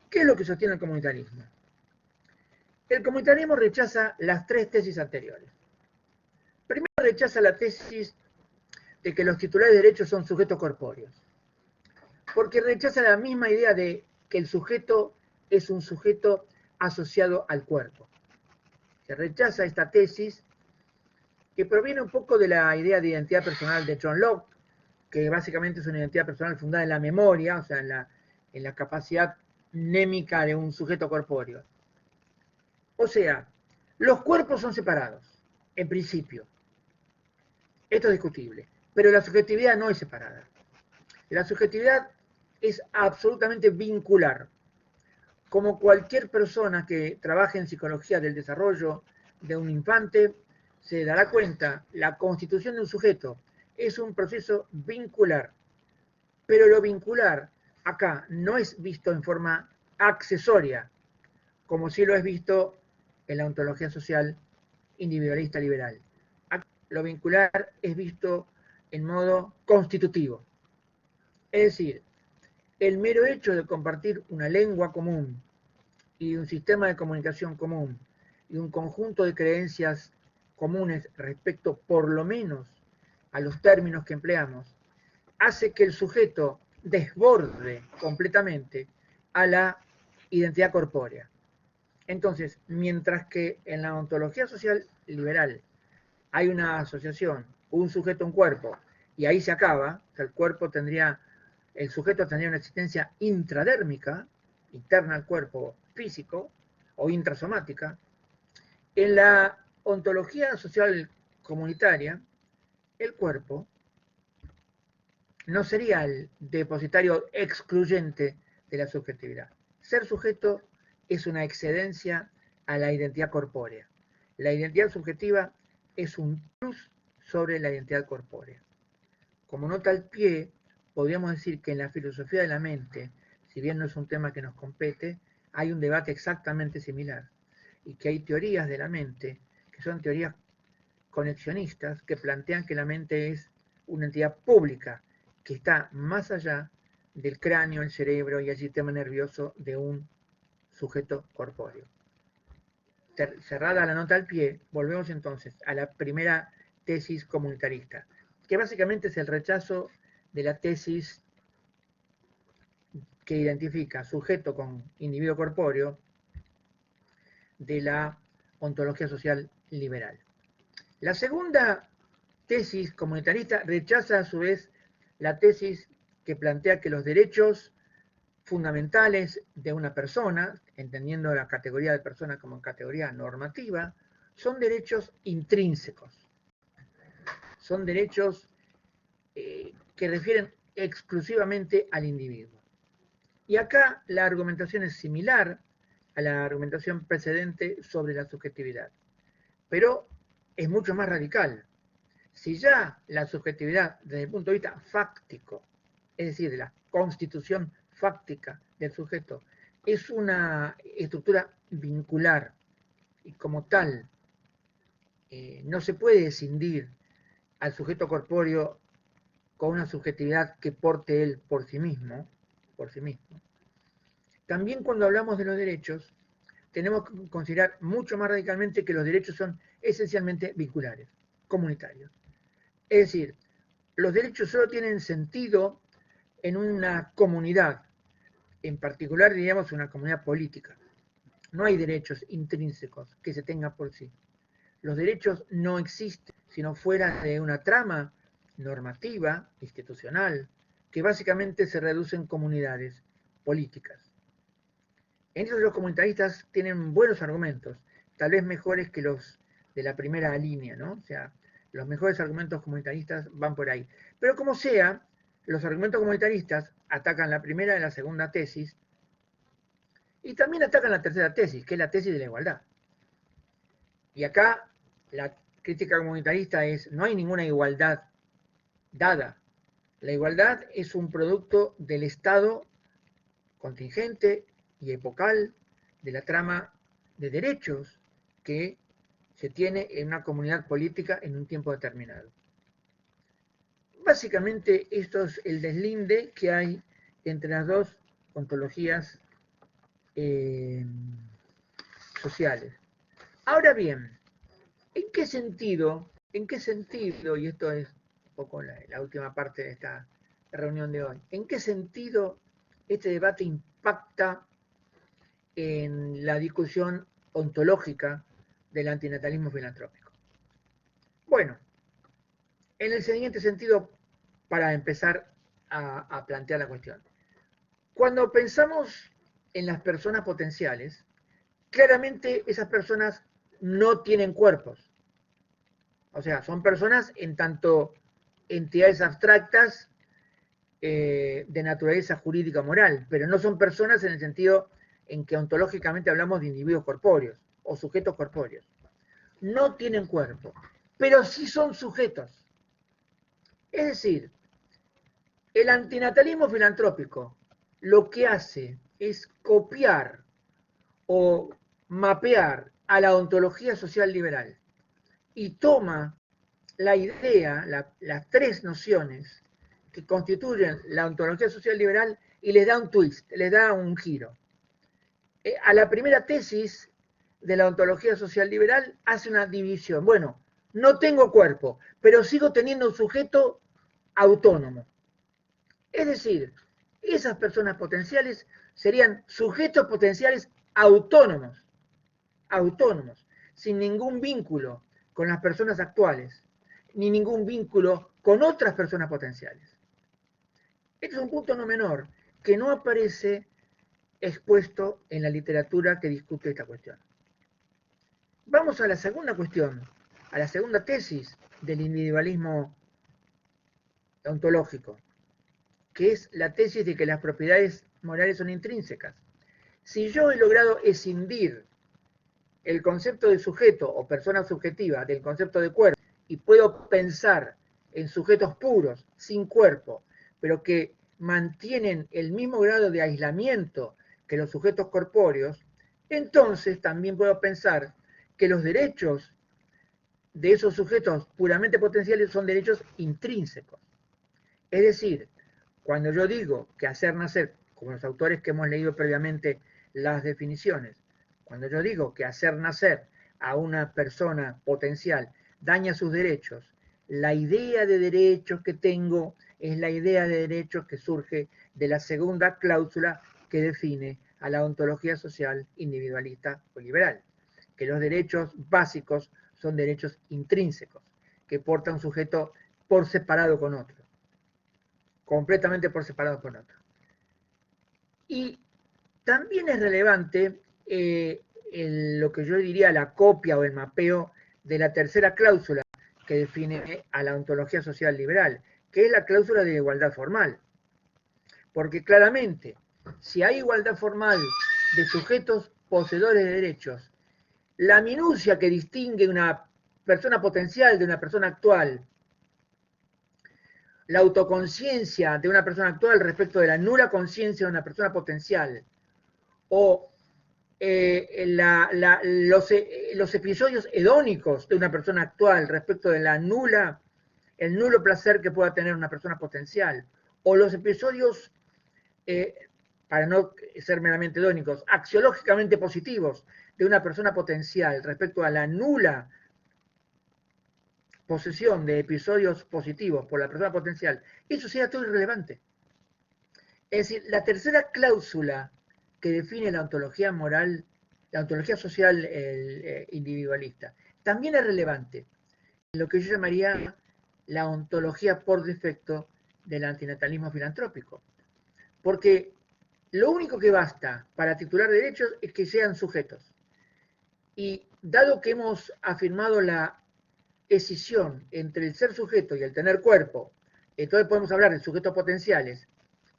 ¿Qué es lo que sostiene el comunitarismo? El comunitarismo rechaza las tres tesis anteriores. Primero, rechaza la tesis de que los titulares de derechos son sujetos corpóreos, porque rechaza la misma idea de que el sujeto es un sujeto asociado al cuerpo. Se rechaza esta tesis que proviene un poco de la idea de identidad personal de John Locke, que básicamente es una identidad personal fundada en la memoria, o sea, en la capacidad mnémica de un sujeto corpóreo. O sea, los cuerpos son separados, en principio. Esto es discutible. Pero la subjetividad no es separada. La subjetividad es absolutamente vincular. Como cualquier persona que trabaje en psicología del desarrollo de un infante, se dará cuenta, la constitución de un sujeto es un proceso vincular. Pero lo vincular acá no es visto en forma accesoria, como sí lo es visto en la ontología social individualista liberal. Acá lo vincular es visto en modo constitutivo. Es decir, el mero hecho de compartir una lengua común y un sistema de comunicación común y un conjunto de creencias comunes respecto por lo menos a los términos que empleamos, hace que el sujeto desborde completamente a la identidad corpórea. Entonces, mientras que en la ontología social liberal hay una asociación, un sujeto, un cuerpo, y ahí se acaba, o sea, el sujeto tendría una existencia intradérmica, interna al cuerpo físico, o intrasomática, en la ontología social comunitaria, el cuerpo no sería el depositario excluyente de la subjetividad. Ser sujeto es una excedencia a la identidad corpórea. La identidad subjetiva es un plus sobre la identidad corpórea. Como nota al pie, podríamos decir que en la filosofía de la mente, si bien no es un tema que nos compete, hay un debate exactamente similar y que hay teorías de la mente que son teorías conexionistas que plantean que la mente es una entidad pública que está más allá del cráneo, el cerebro y el sistema nervioso de un sujeto corpóreo. Cerrada la nota al pie, volvemos entonces a la primera tesis comunitarista, que básicamente es el rechazo de la tesis que identifica sujeto con individuo corpóreo de la ontología social liberal. La segunda tesis comunitarista rechaza a su vez la tesis que plantea que los derechos fundamentales de una persona, entendiendo la categoría de persona como categoría normativa, son derechos intrínsecos, son derechos que refieren exclusivamente al individuo. Y acá la argumentación es similar a la argumentación precedente sobre la subjetividad, pero es mucho más radical. Si ya la subjetividad desde el punto de vista fáctico, es decir, de la constitución fáctica del sujeto, es una estructura vincular y como tal no se puede escindir al sujeto corpóreo con una subjetividad que porte él por sí mismo, también cuando hablamos de los derechos, tenemos que considerar mucho más radicalmente que los derechos son esencialmente vinculares, comunitarios. Es decir, los derechos solo tienen sentido en una comunidad, en particular diríamos una comunidad política. No hay derechos intrínsecos que se tengan por sí. Los derechos no existen sino fuera de una trama normativa, institucional, que básicamente se reduce en comunidades políticas. En eso los comunitaristas tienen buenos argumentos, tal vez mejores que los de la primera línea, ¿no? O sea, los mejores argumentos comunitaristas van por ahí. Pero como sea, los argumentos comunitaristas atacan la primera y la segunda tesis y también atacan la tercera tesis, que es la tesis de la igualdad. Y acá la crítica comunitarista es, no hay ninguna igualdad dada. La igualdad es un producto del Estado contingente y epocal de la trama de derechos que se tiene en una comunidad política en un tiempo determinado. Básicamente esto es el deslinde que hay entre las dos ontologías sociales. Ahora bien, ¿en qué sentido, y esto es un poco la última parte de esta reunión de hoy, en qué sentido este debate impacta en la discusión ontológica del antinatalismo filantrópico. Bueno, en el siguiente sentido, para empezar a plantear la cuestión. Cuando pensamos en las personas potenciales, claramente esas personas no tienen cuerpos. O sea, son personas en tanto entidades abstractas de naturaleza jurídica moral, pero no son personas en el sentido en que ontológicamente hablamos de individuos corpóreos o sujetos corpóreos. No tienen cuerpo, pero sí son sujetos. Es decir, el antinatalismo filantrópico lo que hace es copiar o mapear a la ontología social liberal y toma la idea, las tres nociones que constituyen la ontología social liberal y les da un twist, les da un giro. A la primera tesis de la ontología social liberal hace una división. Bueno, no tengo cuerpo, pero sigo teniendo un sujeto autónomo. Es decir, esas personas potenciales serían sujetos potenciales autónomos, sin ningún vínculo con las personas actuales, ni ningún vínculo con otras personas potenciales. Este es un punto no menor que no aparece expuesto en la literatura que discute esta cuestión. Vamos a la segunda cuestión, a la segunda tesis del individualismo ontológico, que es la tesis de que las propiedades morales son intrínsecas. Si yo he logrado escindir el concepto de sujeto o persona subjetiva del concepto de cuerpo y puedo pensar en sujetos puros, sin cuerpo, pero que mantienen el mismo grado de aislamiento que los sujetos corpóreos, entonces también puedo pensar que los derechos de esos sujetos puramente potenciales son derechos intrínsecos. Es decir, cuando yo digo que hacer nacer, como los autores que hemos leído previamente las definiciones, cuando yo digo que hacer nacer a una persona potencial daña sus derechos, la idea de derechos que tengo es la idea de derechos que surge de la segunda cláusula que define a la ontología social individualista o liberal, que los derechos básicos son derechos intrínsecos, que porta un sujeto por separado con otro, completamente por separado con otro. Y también es relevante lo que yo diría la copia o el mapeo de la tercera cláusula que define a la ontología social liberal, que es la cláusula de igualdad formal. Porque claramente, si hay igualdad formal de sujetos poseedores de derechos, la minucia que distingue una persona potencial de una persona actual, la autoconciencia de una persona actual respecto de la nula conciencia de una persona potencial, o los episodios hedónicos de una persona actual respecto de el nulo placer que pueda tener una persona potencial, o los episodios, para no ser meramente hedónicos, axiológicamente positivos de una persona potencial respecto a la nula posesión de episodios positivos por la persona potencial, eso sería todo irrelevante. Es decir, la tercera cláusula que define la ontología moral, la ontología social individualista, también es relevante en lo que yo llamaría la ontología por defecto del antinatalismo filantrópico. Porque lo único que basta para titular derechos es que sean sujetos. Y dado que hemos afirmado la escisión entre el ser sujeto y el tener cuerpo, entonces podemos hablar de sujetos potenciales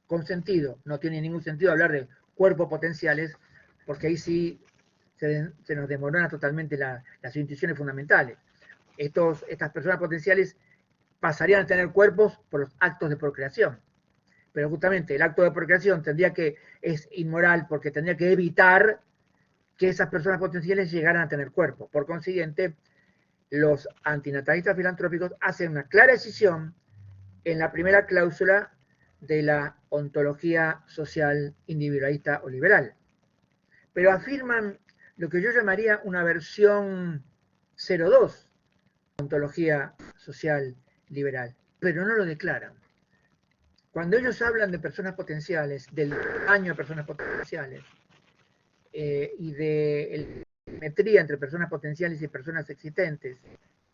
con sentido. No tiene ningún sentido hablar de cuerpos potenciales, porque ahí sí se nos desmorona totalmente las intuiciones fundamentales. Estas personas potenciales pasarían a tener cuerpos por los actos de procreación. Pero justamente el acto de procreación es inmoral porque tendría que evitar que esas personas potenciales llegaran a tener cuerpo. Por consiguiente, los antinatalistas filantrópicos hacen una clara decisión en la primera cláusula de la ontología social individualista o liberal. Pero afirman lo que yo llamaría una versión 02 de ontología social liberal, pero no lo declaran. Cuando ellos hablan de personas potenciales, del daño a personas potenciales y del simetría entre personas potenciales y personas existentes,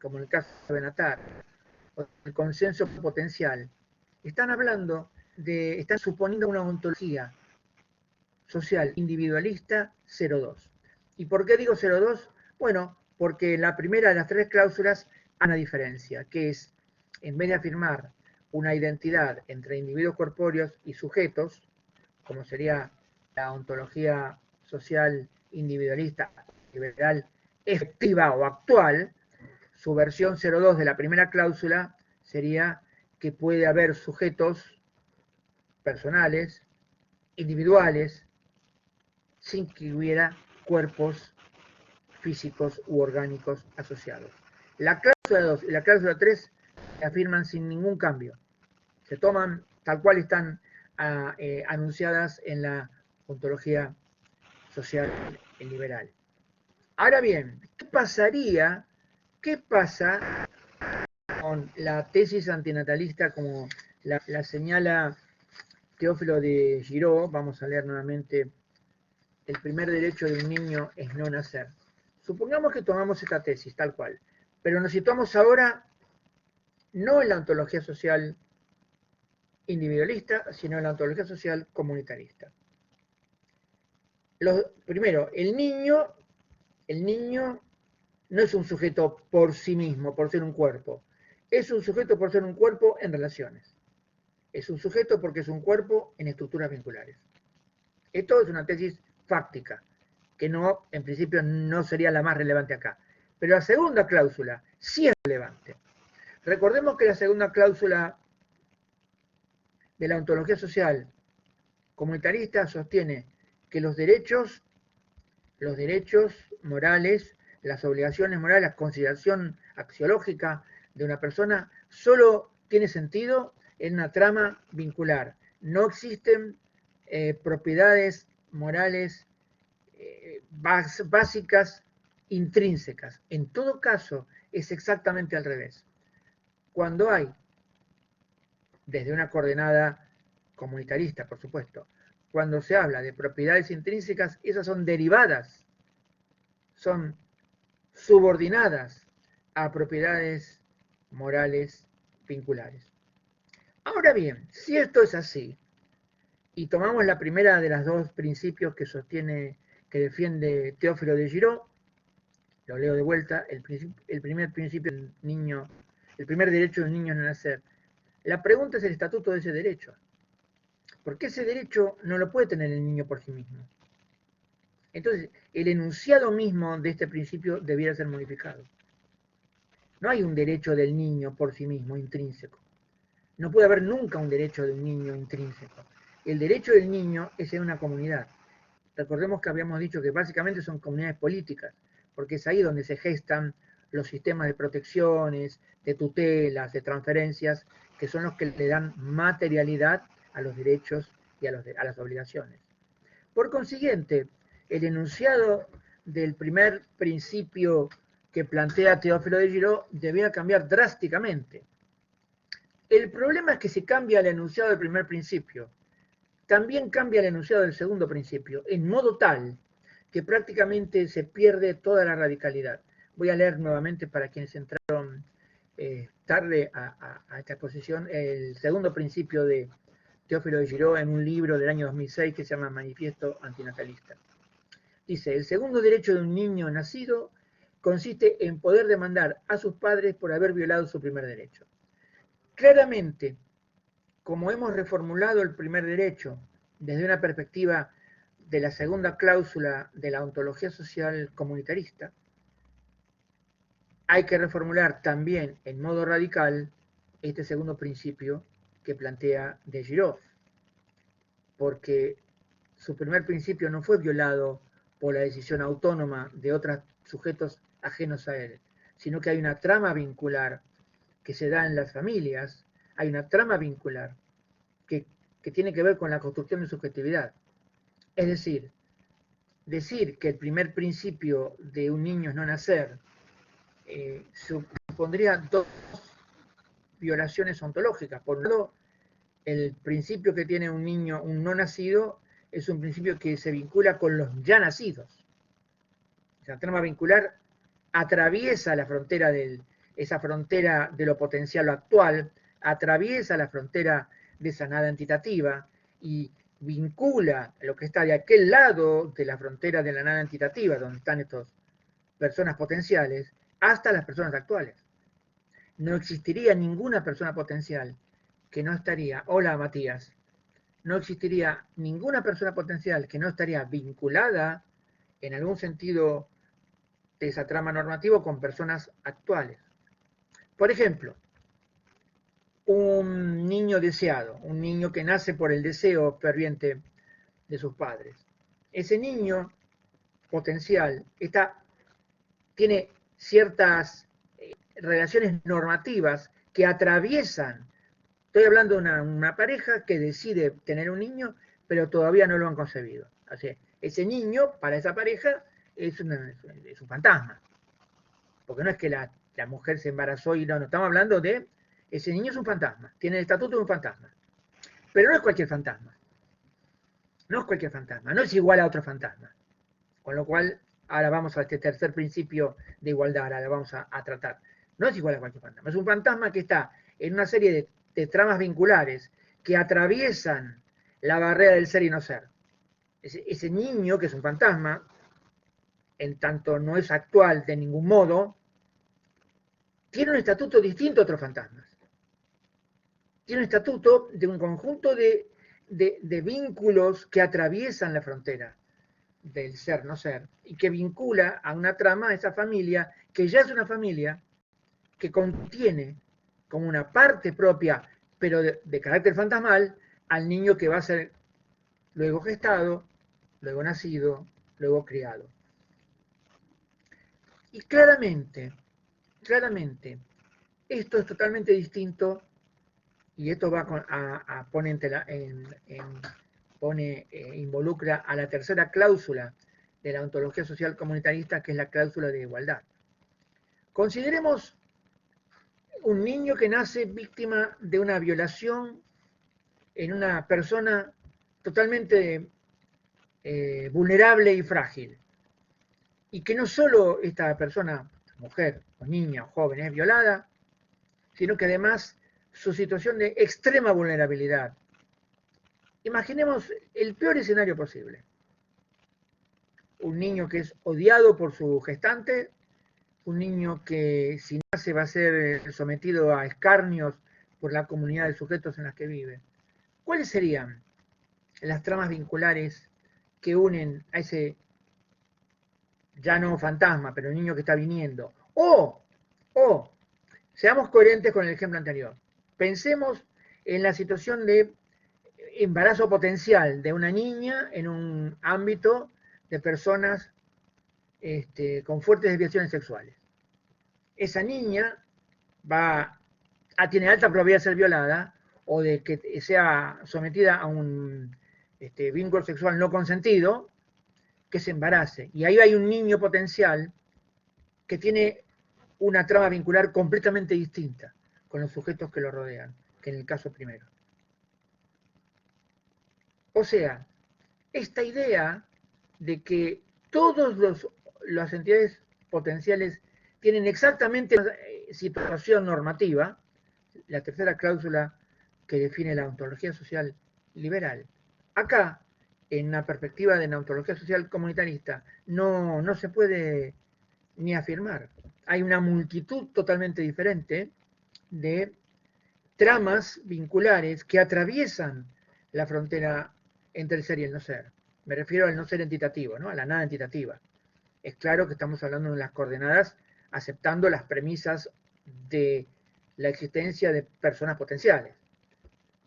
como en el caso de Benatar, o el consenso potencial, están suponiendo una ontología social individualista 0,2. ¿Y por qué digo 0,2? Bueno, porque en la primera de las tres cláusulas hay una diferencia, que es, en vez de afirmar una identidad entre individuos corpóreos y sujetos, como sería la ontología social individualista, liberal, efectiva o actual, su versión 0,2 de la primera cláusula sería que puede haber sujetos personales, individuales, sin que hubiera cuerpos físicos u orgánicos asociados. La cláusula 2 y la cláusula 3 se afirman sin ningún cambio. Se toman tal cual están anunciadas en la ontología social liberal. Ahora bien, ¿qué pasa con la tesis antinatalista como la señala Teófilo de Giraud? Vamos a leer nuevamente: el primer derecho de un niño es no nacer. Supongamos que tomamos esta tesis tal cual, pero nos situamos ahora no en la ontología social individualista, sino en la ontología social comunitarista. Primero, el niño no es un sujeto por sí mismo, por ser un cuerpo. Es un sujeto por ser un cuerpo en relaciones. Es un sujeto porque es un cuerpo en estructuras vinculares. Esto es una tesis fáctica, que no, en principio no sería la más relevante acá. Pero la segunda cláusula sí es relevante. Recordemos que la segunda cláusula de la ontología social comunitarista sostiene que los derechos morales, las obligaciones morales, la consideración axiológica de una persona solo tiene sentido en una trama vincular. No existen propiedades morales básicas intrínsecas. En todo caso, es exactamente al revés. Cuando hay, desde una coordenada comunitarista, por supuesto, cuando se habla de propiedades intrínsecas, esas son derivadas, son subordinadas a propiedades morales vinculares. Ahora bien, si esto es así, y tomamos la primera de las dos principios que defiende Teófilo de Giraud, lo leo de vuelta: el primer principio del niño, el primer derecho del niño es nacer. La pregunta es el estatuto de ese derecho. Porque ese derecho no lo puede tener el niño por sí mismo. Entonces, el enunciado mismo de este principio debiera ser modificado. No hay un derecho del niño por sí mismo, intrínseco. No puede haber nunca un derecho de un niño intrínseco. El derecho del niño es en una comunidad. Recordemos que habíamos dicho que básicamente son comunidades políticas, porque es ahí donde se gestan los sistemas de protecciones, de tutelas, de transferencias, que son los que le dan materialidad a los derechos y a las obligaciones. Por consiguiente, el enunciado del primer principio que plantea Teófilo de Giraud debiera cambiar drásticamente. El problema es que si cambia el enunciado del primer principio, también cambia el enunciado del segundo principio, en modo tal que prácticamente se pierde toda la radicalidad. Voy a leer nuevamente para quienes entraron tarde a esta exposición el segundo principio de Teófilo de Giraud en un libro del año 2006 que se llama Manifiesto Antinatalista. Dice: el segundo derecho de un niño nacido consiste en poder demandar a sus padres por haber violado su primer derecho. Claramente, como hemos reformulado el primer derecho desde una perspectiva de la segunda cláusula de la ontología social comunitarista, hay que reformular también en modo radical este segundo principio que plantea de Giraud, porque su primer principio no fue violado por la decisión autónoma de otros sujetos ajenos a él, sino que hay una trama vincular que se da en las familias, hay una trama vincular que tiene que ver con la construcción de subjetividad. Es decir que el primer principio de un niño es no nacer, supondría dos violaciones ontológicas. Por un lado, el principio que tiene un niño, un no nacido, es un principio que se vincula con los ya nacidos. Esa trama vincular atraviesa la frontera esa frontera de lo potencial o actual, atraviesa la frontera de esa nada entitativa y vincula lo que está de aquel lado de la frontera de la nada entitativa, donde están estas personas potenciales, hasta las personas actuales. No existiría ninguna persona potencial que no estaría, hola Matías, no existiría ninguna persona potencial que no estaría vinculada en algún sentido de esa trama normativa con personas actuales. Por ejemplo, un niño deseado, un niño que nace por el deseo ferviente de sus padres. Ese niño potencial tiene ciertas relaciones normativas que atraviesan. Estoy hablando de una pareja que decide tener un niño, pero todavía no lo han concebido. Así, ese niño, para esa pareja, es un fantasma. Porque no es que la mujer se embarazó y no, estamos hablando de ese niño es un fantasma, tiene el estatuto de un fantasma. Pero no es cualquier fantasma. No es cualquier fantasma, no es igual a otro fantasma. Con lo cual, ahora vamos a este tercer principio de igualdad, ahora lo vamos a tratar. No es igual a cualquier fantasma, es un fantasma que está en una serie de tramas vinculares que atraviesan la barrera del ser y no ser. Ese niño, que es un fantasma, en tanto no es actual de ningún modo, tiene un estatuto distinto a otros fantasmas. Tiene un estatuto de un conjunto de vínculos que atraviesan la frontera del ser, no ser, y que vincula a una trama a esa familia, que ya es una familia que contiene como una parte propia, pero de carácter fantasmal, al niño que va a ser luego gestado, luego nacido, luego criado. Y claramente, esto es totalmente distinto, y esto va involucra a la tercera cláusula de la ontología social comunitarista, que es la cláusula de igualdad. Consideremos un niño que nace víctima de una violación en una persona totalmente vulnerable y frágil, y que no solo esta persona, mujer o niña o joven, es violada, sino que además su situación de extrema vulnerabilidad. Imaginemos el peor escenario posible. Un niño que es odiado por su gestante, un niño que si nace va a ser sometido a escarnios por la comunidad de sujetos en las que vive. ¿Cuáles serían las tramas vinculares que unen a ese ya no fantasma, pero niño que está viniendo? O, seamos coherentes con el ejemplo anterior. Pensemos en la situación de embarazo potencial de una niña en un ámbito de personas con fuertes desviaciones sexuales. Esa niña tiene alta probabilidad de ser violada o de que sea sometida a un vínculo sexual no consentido, que se embarace. Y ahí hay un niño potencial que tiene una trama vincular completamente distinta con los sujetos que lo rodean, que en el caso primero. O sea, esta idea de que todas las entidades potenciales tienen exactamente la situación normativa, la tercera cláusula que define la ontología social liberal. Acá, en una perspectiva de la ontología social comunitarista, no se puede ni afirmar. Hay una multitud totalmente diferente de tramas vinculares que atraviesan la frontera entre el ser y el no ser. Me refiero al no ser entitativo, ¿no? A la nada entitativa. Es claro que estamos hablando de las coordenadas aceptando las premisas de la existencia de personas potenciales,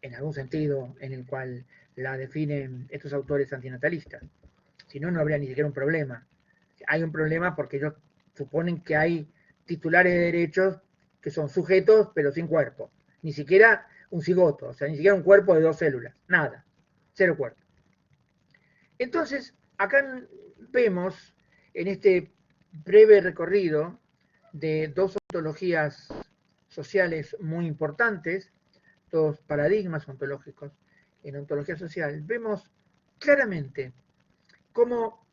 en algún sentido en el cual la definen estos autores antinatalistas. Si no, no habría ni siquiera un problema. Hay un problema porque ellos suponen que hay titulares de derechos que son sujetos pero sin cuerpo. Ni siquiera un cigoto, o sea, ni siquiera un cuerpo de 2 células. Nada. Cero cuerpo. Entonces, acá vemos en este breve recorrido de dos ontologías sociales muy importantes, dos paradigmas ontológicos en ontología social, vemos claramente cómo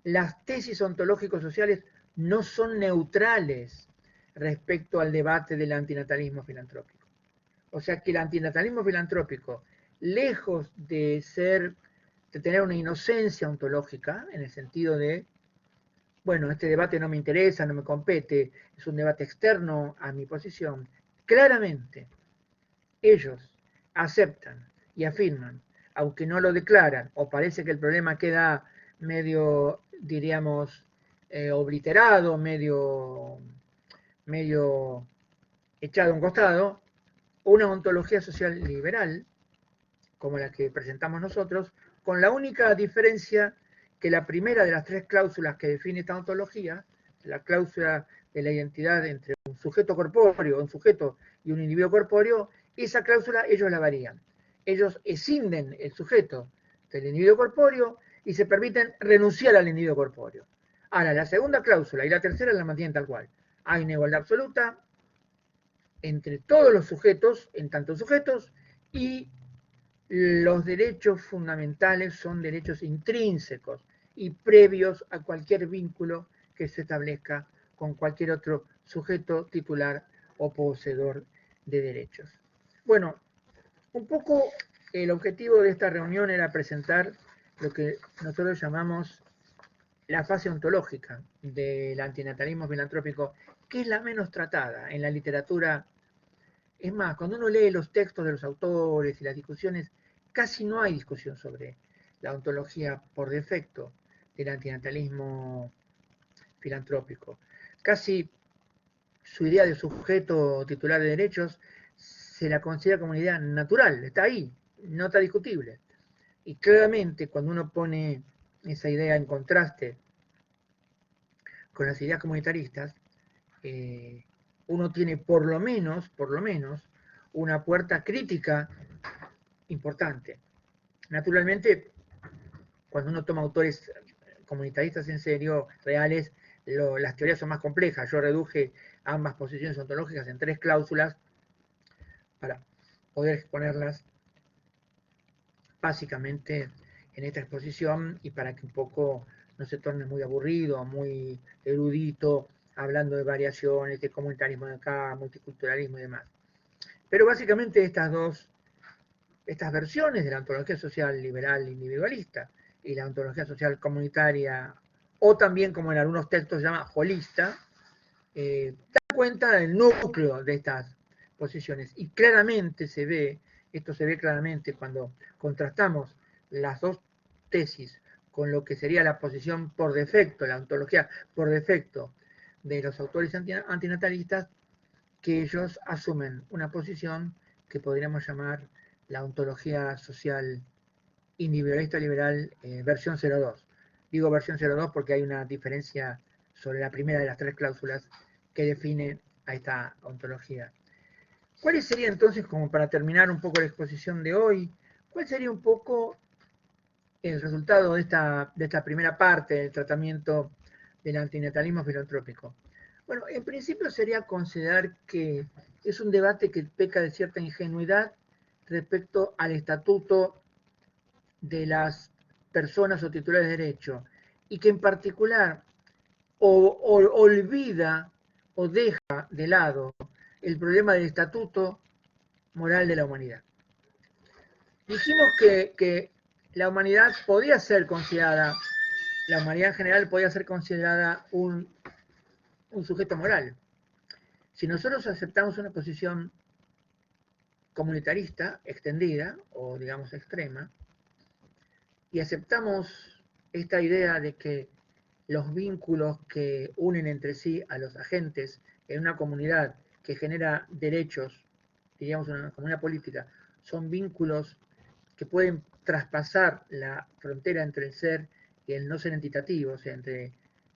Las tesis ontológicos sociales no son neutrales respecto al debate del antinatalismo filantrópico. O sea que el antinatalismo filantrópico, lejos de tener una inocencia ontológica, en el sentido de, bueno, este debate no me interesa, no me compete, es un debate externo a mi posición, claramente ellos aceptan y afirman, aunque no lo declaran, o parece que el problema queda medio, diríamos, obliterado, medio echado a un costado, una ontología social liberal, como la que presentamos nosotros, con la única diferencia que la primera de las tres cláusulas que define esta ontología, la cláusula de la identidad entre un sujeto corpóreo, un sujeto y un individuo corpóreo, esa cláusula ellos la varían. Ellos escinden el sujeto del individuo corpóreo y se permiten renunciar al individuo corpóreo. Ahora, la segunda cláusula y la tercera la mantienen tal cual. Hay una igualdad absoluta entre todos los sujetos, en tanto sujetos, y los derechos fundamentales son derechos intrínsecos y previos a cualquier vínculo que se establezca con cualquier otro sujeto titular o poseedor de derechos. Bueno, un poco el objetivo de esta reunión era presentar lo que nosotros llamamos la fase ontológica del antinatalismo filantrópico, que es la menos tratada en la literatura. Es más, cuando uno lee los textos de los autores y las discusiones, casi no hay discusión sobre la ontología por defecto del antinatalismo filantrópico. Casi su idea de sujeto titular de derechos se la considera como una idea natural, está ahí, no está discutible. Y claramente cuando uno pone esa idea en contraste con las ideas comunitaristas, uno tiene por lo menos, una puerta crítica importante. Naturalmente, cuando uno toma autores comunitaristas en serio, reales, las teorías son más complejas. Yo reduje ambas posiciones ontológicas en tres cláusulas para poder exponerlas básicamente en esta exposición y para que un poco no se torne muy aburrido, muy erudito, hablando de variaciones, de comunitarismo de acá, multiculturalismo y demás. Pero básicamente estas versiones de la ontología social liberal individualista y la ontología social comunitaria, o también como en algunos textos se llama holista, da cuenta del núcleo de estas posiciones. Y claramente esto se ve claramente cuando contrastamos las dos tesis con lo que sería la posición por defecto, la ontología por defecto de los autores antinatalistas, que ellos asumen una posición que podríamos llamar la ontología social individualista liberal versión 02. Digo versión 02 porque hay una diferencia sobre la primera de las tres cláusulas que define a esta ontología. ¿Cuál sería entonces, como para terminar un poco la exposición de hoy, cuál sería un poco el resultado de esta primera parte del tratamiento del antinatalismo filantrópico? Bueno, en principio sería considerar que es un debate que peca de cierta ingenuidad respecto al estatuto de las personas o titulares de derecho y que en particular olvida o deja de lado el problema del estatuto moral de la humanidad. Dijimos que la humanidad podía ser considerada, la humanidad en general podía ser considerada un sujeto moral. Si nosotros aceptamos una posición comunitarista extendida o digamos extrema y aceptamos esta idea de que los vínculos que unen entre sí a los agentes en una comunidad que genera derechos, diríamos una comunidad política, son vínculos que pueden traspasar la frontera entre el ser y el no ser entitativo, o sea, entre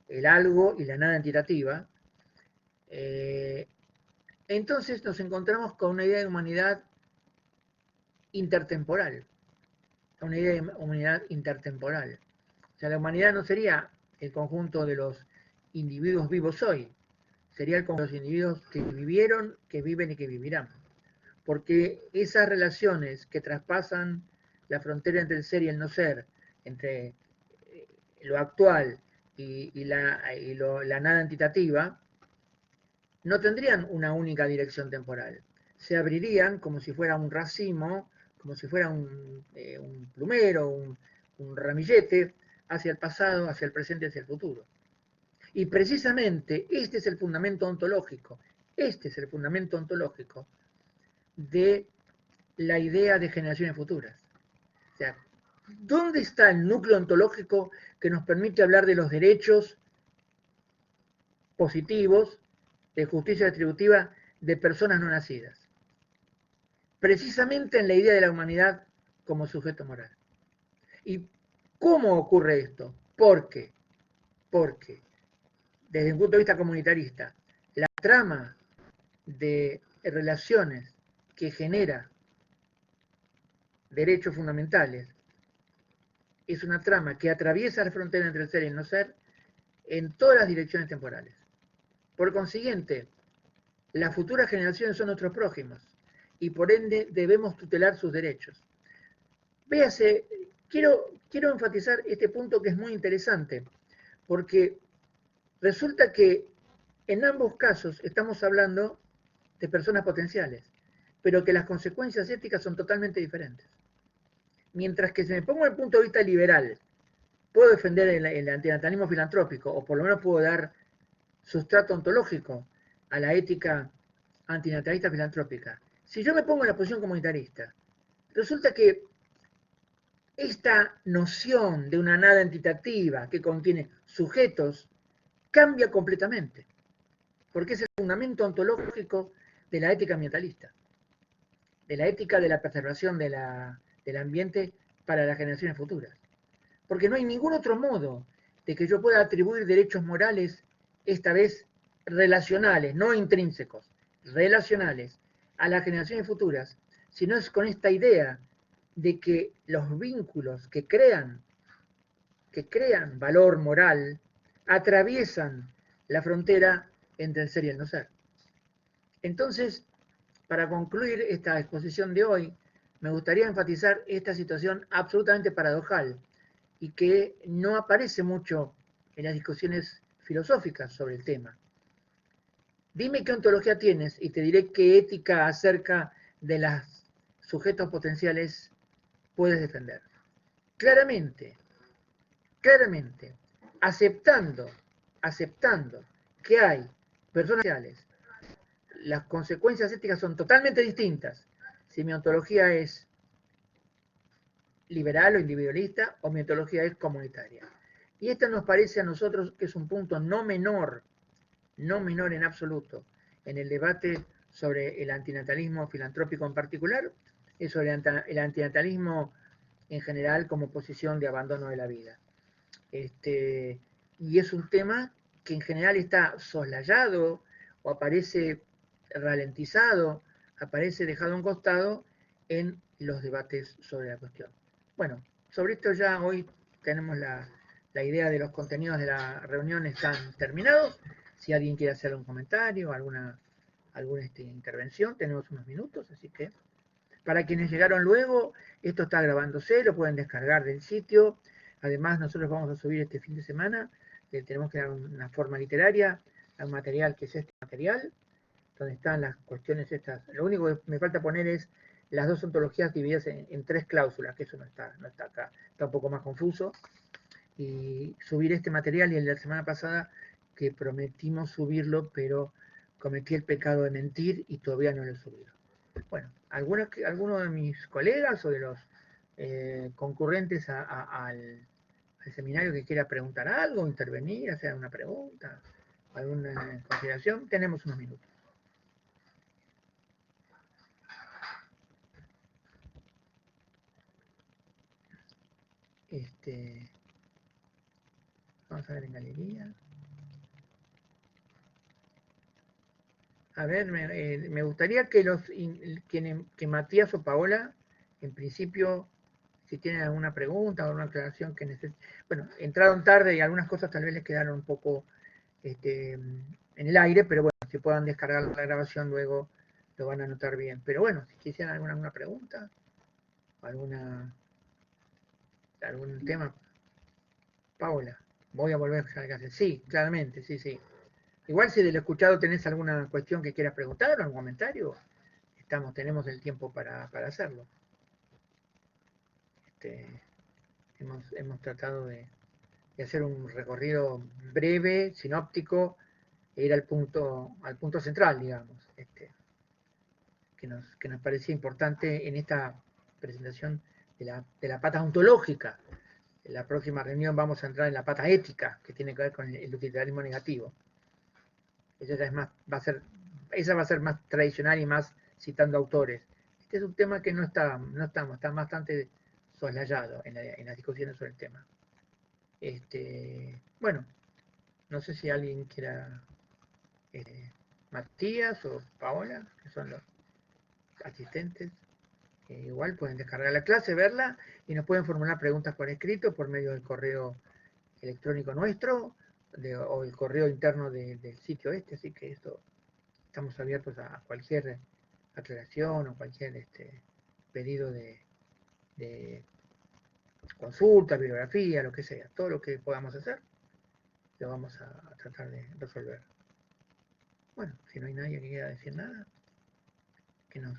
el algo y la nada entitativa. Entonces nos encontramos con una idea de humanidad intertemporal, una idea de humanidad intertemporal. O sea, la humanidad no sería el conjunto de los individuos vivos hoy, sería el conjunto de los individuos que vivieron, que viven y que vivirán. Porque esas relaciones que traspasan la frontera entre el ser y el no ser, entre lo actual la nada entitativa no tendrían una única dirección temporal. Se abrirían como si fuera un racimo, como si fuera un plumero, un ramillete, hacia el pasado, hacia el presente, hacia el futuro. Y precisamente este es el fundamento ontológico, este es el fundamento ontológico de la idea de generaciones futuras. O sea, ¿dónde está el núcleo ontológico que nos permite hablar de los derechos positivos, de justicia distributiva de personas no nacidas? Precisamente en la idea de la humanidad como sujeto moral. ¿Y cómo ocurre esto? ¿Por qué? Porque, desde un punto de vista comunitarista, la trama de relaciones que genera derechos fundamentales es una trama que atraviesa la frontera entre el ser y el no ser en todas las direcciones temporales. Por consiguiente, las futuras generaciones son nuestros prójimos y por ende debemos tutelar sus derechos. Véase, quiero enfatizar este punto que es muy interesante, porque resulta que en ambos casos estamos hablando de personas potenciales, pero que las consecuencias éticas son totalmente diferentes. Mientras que si me pongo en el punto de vista liberal, puedo defender el antinatalismo filantrópico, o por lo menos puedo dar sustrato ontológico a la ética antinatalista filantrópica. Si yo me pongo en la posición comunitarista, resulta que esta noción de una nada entitativa que contiene sujetos cambia completamente, porque es el fundamento ontológico de la ética ambientalista, de la ética de la preservación del ambiente para las generaciones futuras. Porque no hay ningún otro modo de que yo pueda atribuir derechos morales, esta vez relacionales, no intrínsecos, relacionales, a las generaciones futuras, sino es con esta idea de que los vínculos que crean valor moral atraviesan la frontera entre el ser y el no ser. Entonces, para concluir esta exposición de hoy, me gustaría enfatizar esta situación absolutamente paradojal y que no aparece mucho en las discusiones filosóficas sobre el tema. Dime qué ontología tienes y te diré qué ética acerca de los sujetos potenciales puedes defender. Claramente, aceptando que hay personas potenciales, las consecuencias éticas son totalmente distintas si mi ontología es liberal o individualista o mi ontología es comunitaria. Y esto nos parece a nosotros que es un punto no menor en absoluto, en el debate sobre el antinatalismo filantrópico en particular y sobre el antinatalismo en general como posición de abandono de la vida. Y es un tema que en general está soslayado o aparece ralentizado, aparece dejado a un costado en los debates sobre la cuestión. Bueno, sobre esto ya hoy tenemos la idea de los contenidos de la reunión están terminados. Si alguien quiere hacer un comentario, alguna intervención, tenemos unos minutos, así que para quienes llegaron luego, esto está grabándose, lo pueden descargar del sitio. Además, nosotros vamos a subir este fin de semana, tenemos que dar una forma literaria a un material que es este material, donde están las cuestiones estas. Lo único que me falta poner es las dos ontologías divididas en 3 cláusulas, que eso no está acá, está un poco más confuso. Y subir este material y el de la semana pasada, que prometimos subirlo, pero cometí el pecado de mentir y todavía no lo he subido. Bueno, algunos de mis colegas o de los concurrentes al seminario que quiera preguntar algo, intervenir, hacer una pregunta, alguna consideración, tenemos unos minutos. Vamos a ver en galería. A ver, me gustaría que Matías o Paola, en principio, si tienen alguna pregunta o alguna aclaración que necesiten. Bueno, entraron tarde y algunas cosas tal vez les quedaron un poco en el aire, pero bueno, si puedan descargar la grabación luego lo van a notar bien. Pero bueno, si quisieran alguna pregunta, algún tema, Paola. Voy a volver a clase. Sí, claramente, sí, sí. Igual si del escuchado tenés alguna cuestión que quieras preguntar o algún comentario, tenemos el tiempo para hacerlo. Hemos tratado de hacer un recorrido breve, sinóptico, e ir al punto central, digamos, que nos parecía importante en esta presentación de la pata ontológica. En la próxima reunión vamos a entrar en la pata ética, que tiene que ver con el utilitarismo negativo. Esa va a ser más tradicional y más citando autores. Este es un tema que está bastante soslayado en las discusiones sobre el tema. Bueno, no sé si alguien quiera, Matías o Paola, que son los asistentes, igual pueden descargar la clase, verla y nos pueden formular preguntas por escrito por medio del correo electrónico nuestro o el correo interno del sitio así que estamos abiertos a cualquier aclaración o cualquier pedido de consulta, bibliografía, lo que sea, todo lo que podamos hacer, lo vamos a tratar de resolver. Bueno, si no hay nadie que quiera decir nada, que nos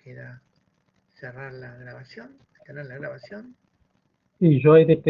queda cerrar la grabación, tener la grabación. Sí, yo ahí tengo